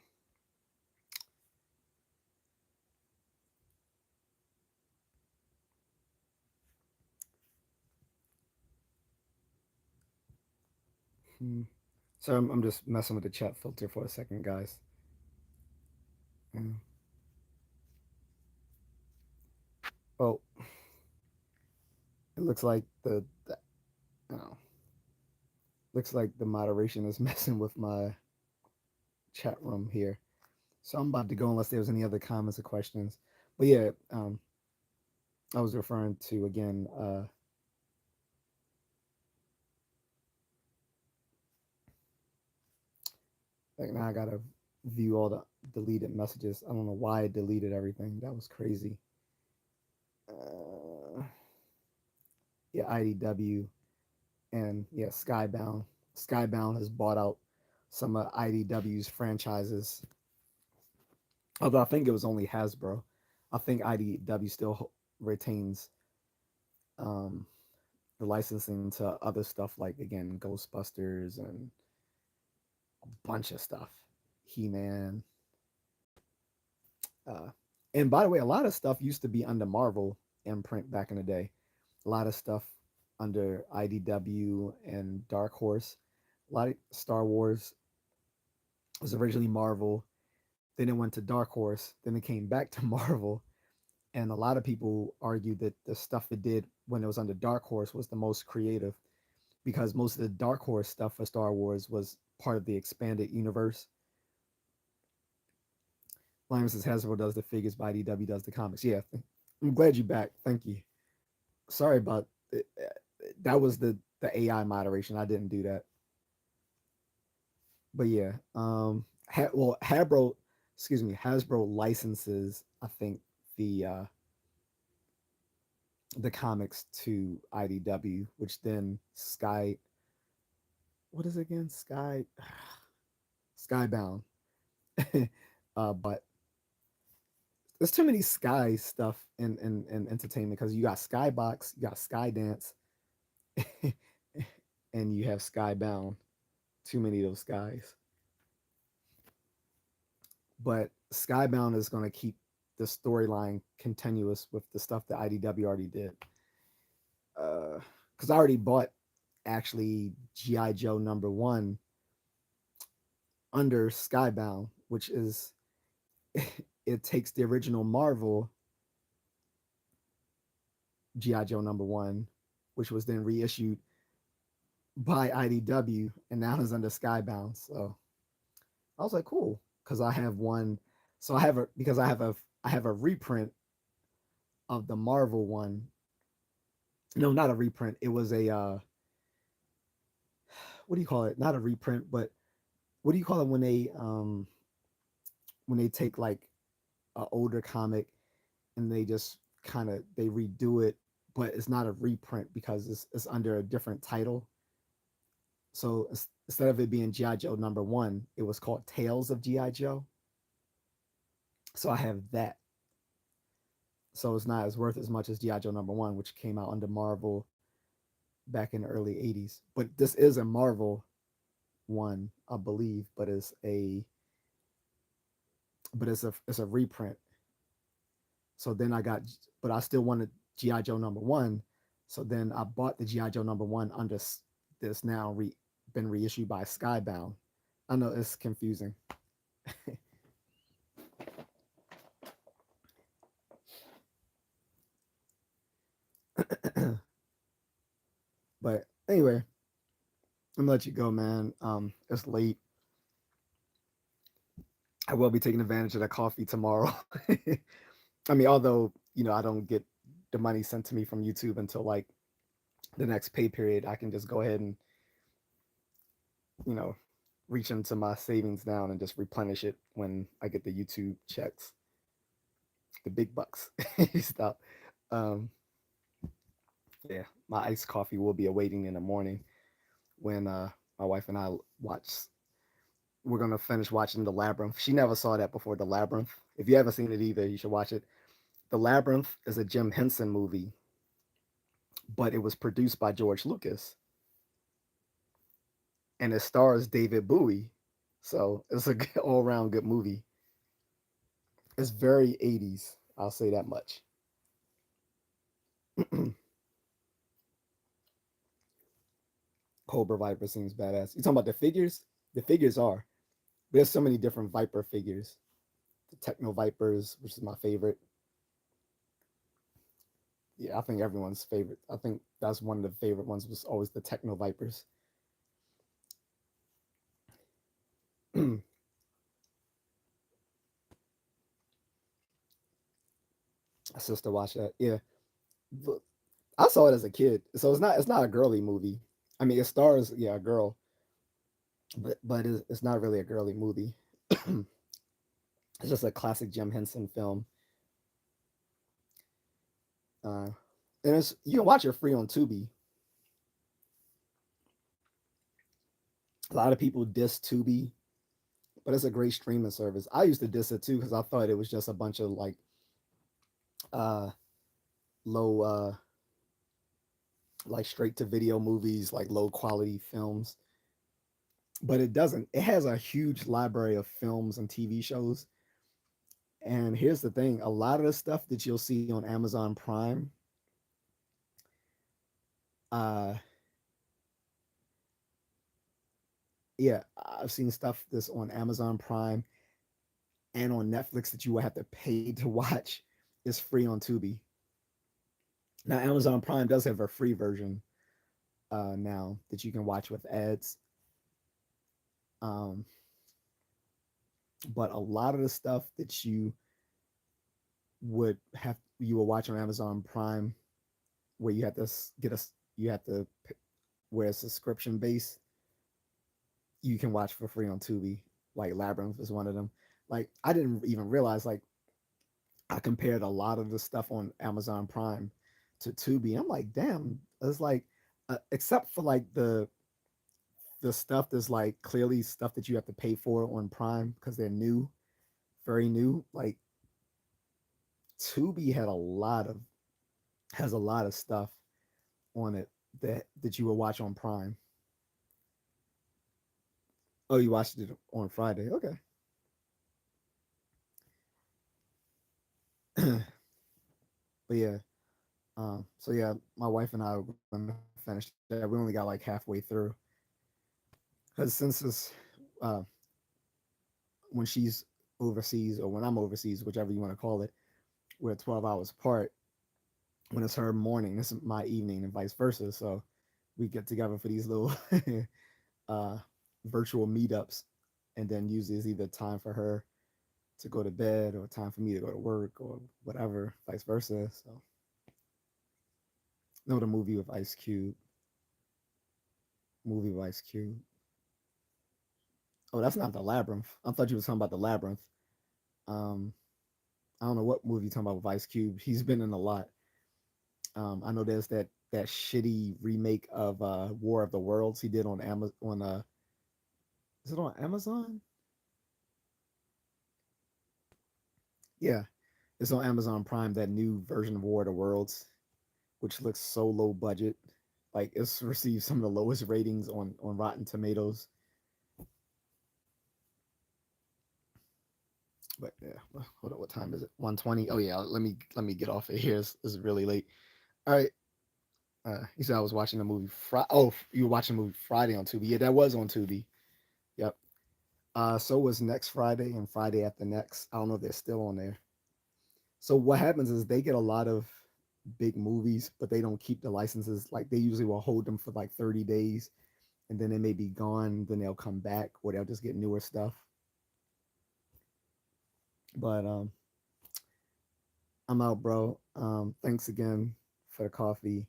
hmm. So I'm just messing with the chat filter for a second, guys. Mm. Oh, it looks like the oh, looks like the moderation is messing with my chat room here. So I'm about to go unless there's any other comments or questions. But yeah, I was referring to again. Like now I gotta view all the deleted messages. I don't know why I deleted everything. That was crazy. Uh, yeah, IDW and yeah, Skybound. Skybound has bought out some of IDW's franchises. Although I think it was only Hasbro. I think IDW still retains um, the licensing to other stuff like again Ghostbusters and a bunch of stuff. He Man. Uh, and by the way, a lot of stuff used to be under Marvel imprint back in the day. A lot of stuff. under IDW and Dark Horse. A lot of Star Wars was originally Marvel, then it went to Dark Horse, then it came back to Marvel. And a lot of people argued that the stuff it did when it was under Dark Horse was the most creative because most of the Dark Horse stuff for Star Wars was part of the expanded universe. Lion says Hasbro does the figures, but IDW does the comics. Yeah, I'm glad you're back. Thank you. Sorry about it. That was the AI moderation. I didn't do that. But yeah, Hasbro licenses, I think, the uh, the comics to IDW, which then what is it again? Skybound. But there's too many Sky stuff in entertainment because you got Skybox, you got Skydance, and you have Skybound. Too many of those skies. But Skybound is going to keep the storyline continuous with the stuff that IDW already did. Because I already bought actually GI Joe #1 under Skybound, which is it takes the original Marvel GI Joe #1, which was then reissued by IDW, and now is under Skybound. So I was like, cool, because I have one. So I have a because I have a reprint of the Marvel one. No, not a reprint. It was a what do you call it? Not a reprint, but what do you call it when they take like an older comic and they just kind of they redo it, but it's not a reprint because it's under a different title. So instead of it being GI Joe #1, it was called Tales of GI Joe. So I have that. So it's not as worth as much as GI Joe #1, which came out under Marvel back in the early '80s. But this is a Marvel one, I believe, but it's a reprint. So then but I still wanted GI Joe #1. So then I bought the GI Joe #1 under this now been reissued by Skybound. I know it's confusing. But anyway, I'm gonna let you go, man. It's late. I will be taking advantage of the coffee tomorrow. I mean, although I don't get the money sent to me from YouTube until like the next pay period, I can just go ahead and you know reach into my savings down and just replenish it when I get the YouTube checks, the big bucks. Stop. Um, yeah, my iced coffee will be awaiting in the morning when my wife and I watch. We're gonna finish watching The Labyrinth. She never saw that before. The Labyrinth. If you haven't seen it either, you should watch it. The Labyrinth is a Jim Henson movie, but it was produced by George Lucas, and it stars David Bowie. So it's a all around good movie. It's very 80s. I'll say that much. Cobra Viper seems badass. You talking about the figures? The figures are. There's so many different Viper figures. The Techno Vipers, which is my favorite. Yeah, I think everyone's favorite. I think that's one of the favorite ones was always the Techno Vipers. My sister watched that. Yeah, I saw it as a kid, so it's not a girly movie. I mean, it stars a girl, but it's not really a girly movie. It's just a classic Jim Henson film. Uh, and you can watch it free on Tubi. A lot of people diss Tubi, but it's a great streaming service. I used to diss it too because I thought it was just a bunch of like uh low like straight to video movies, like low quality films. But it doesn't. It has a huge library of films and TV shows. And here's the thing, a lot of the stuff that you'll see on Amazon Prime Uh, yeah, I've seen stuff that's on Amazon Prime and on Netflix that you will have to pay to watch. Is free on Tubi. Now, Amazon Prime does have a free version now that you can watch with ads. Um, but a lot of the stuff that you will watch on Amazon Prime, where you have to get a you have to where it's subscription based, you can watch for free on Tubi. Like Labyrinth is one of them. Like I didn't even realize like I compared a lot of the stuff on Amazon Prime to Tubi. I'm like, damn, it's like except for like the stuff that's like clearly stuff that you have to pay for on Prime because they're new, very new. Like Tubi has a lot of stuff on it that you will watch on Prime. Oh, you watched it on Friday. Okay. But yeah, so yeah, my wife and I are going to finish that. We only got like halfway through because since it's uh, when she's overseas or when I'm overseas, whichever you want to call it, we're 12 hours apart. When it's her morning, this is my evening, and vice versa. So we get together for these little uh, virtual meetups, and then usually it's either time for her to go to bed or time for me to go to work or whatever, vice versa. So, no, the movie with Ice Cube, movie with Ice Cube. Oh, that's not the Labyrinth. I thought you were talking about the Labyrinth. Um, I don't know what movie you're talking about with Ice Cube. He's been in a lot. I know there's that shitty remake of War of the Worlds he did on Amazon. On is it on Amazon? Yeah, it's on Amazon Prime. That new version of War of the Worlds, which looks so low budget. Like it's received some of the lowest ratings on Rotten Tomatoes. But yeah, hold on. What time is it? 1:20. Oh yeah, let me get off of here. It's really late. All right. You said I was watching the movie Friday. Oh, you were watching the movie Friday on Tubi. Yeah, that was on Tubi. Yep. So was next Friday and Friday after next. I don't know if they're still on there. So what happens is they get a lot of big movies, but they don't keep the licenses. Like they usually will hold them for like 30 days, and then they may be gone. Then they'll come back, or they'll just get newer stuff. But I'm out, bro. Thanks again for the coffee.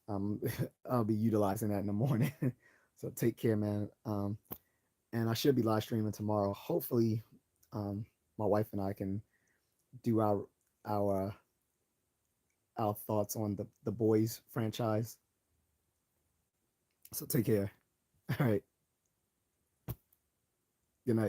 I'll be utilizing that in the morning. So take care, man. And I should be live streaming tomorrow. Hopefully, my wife and I can do our our thoughts on the boys franchise. So take care. All right. Good night.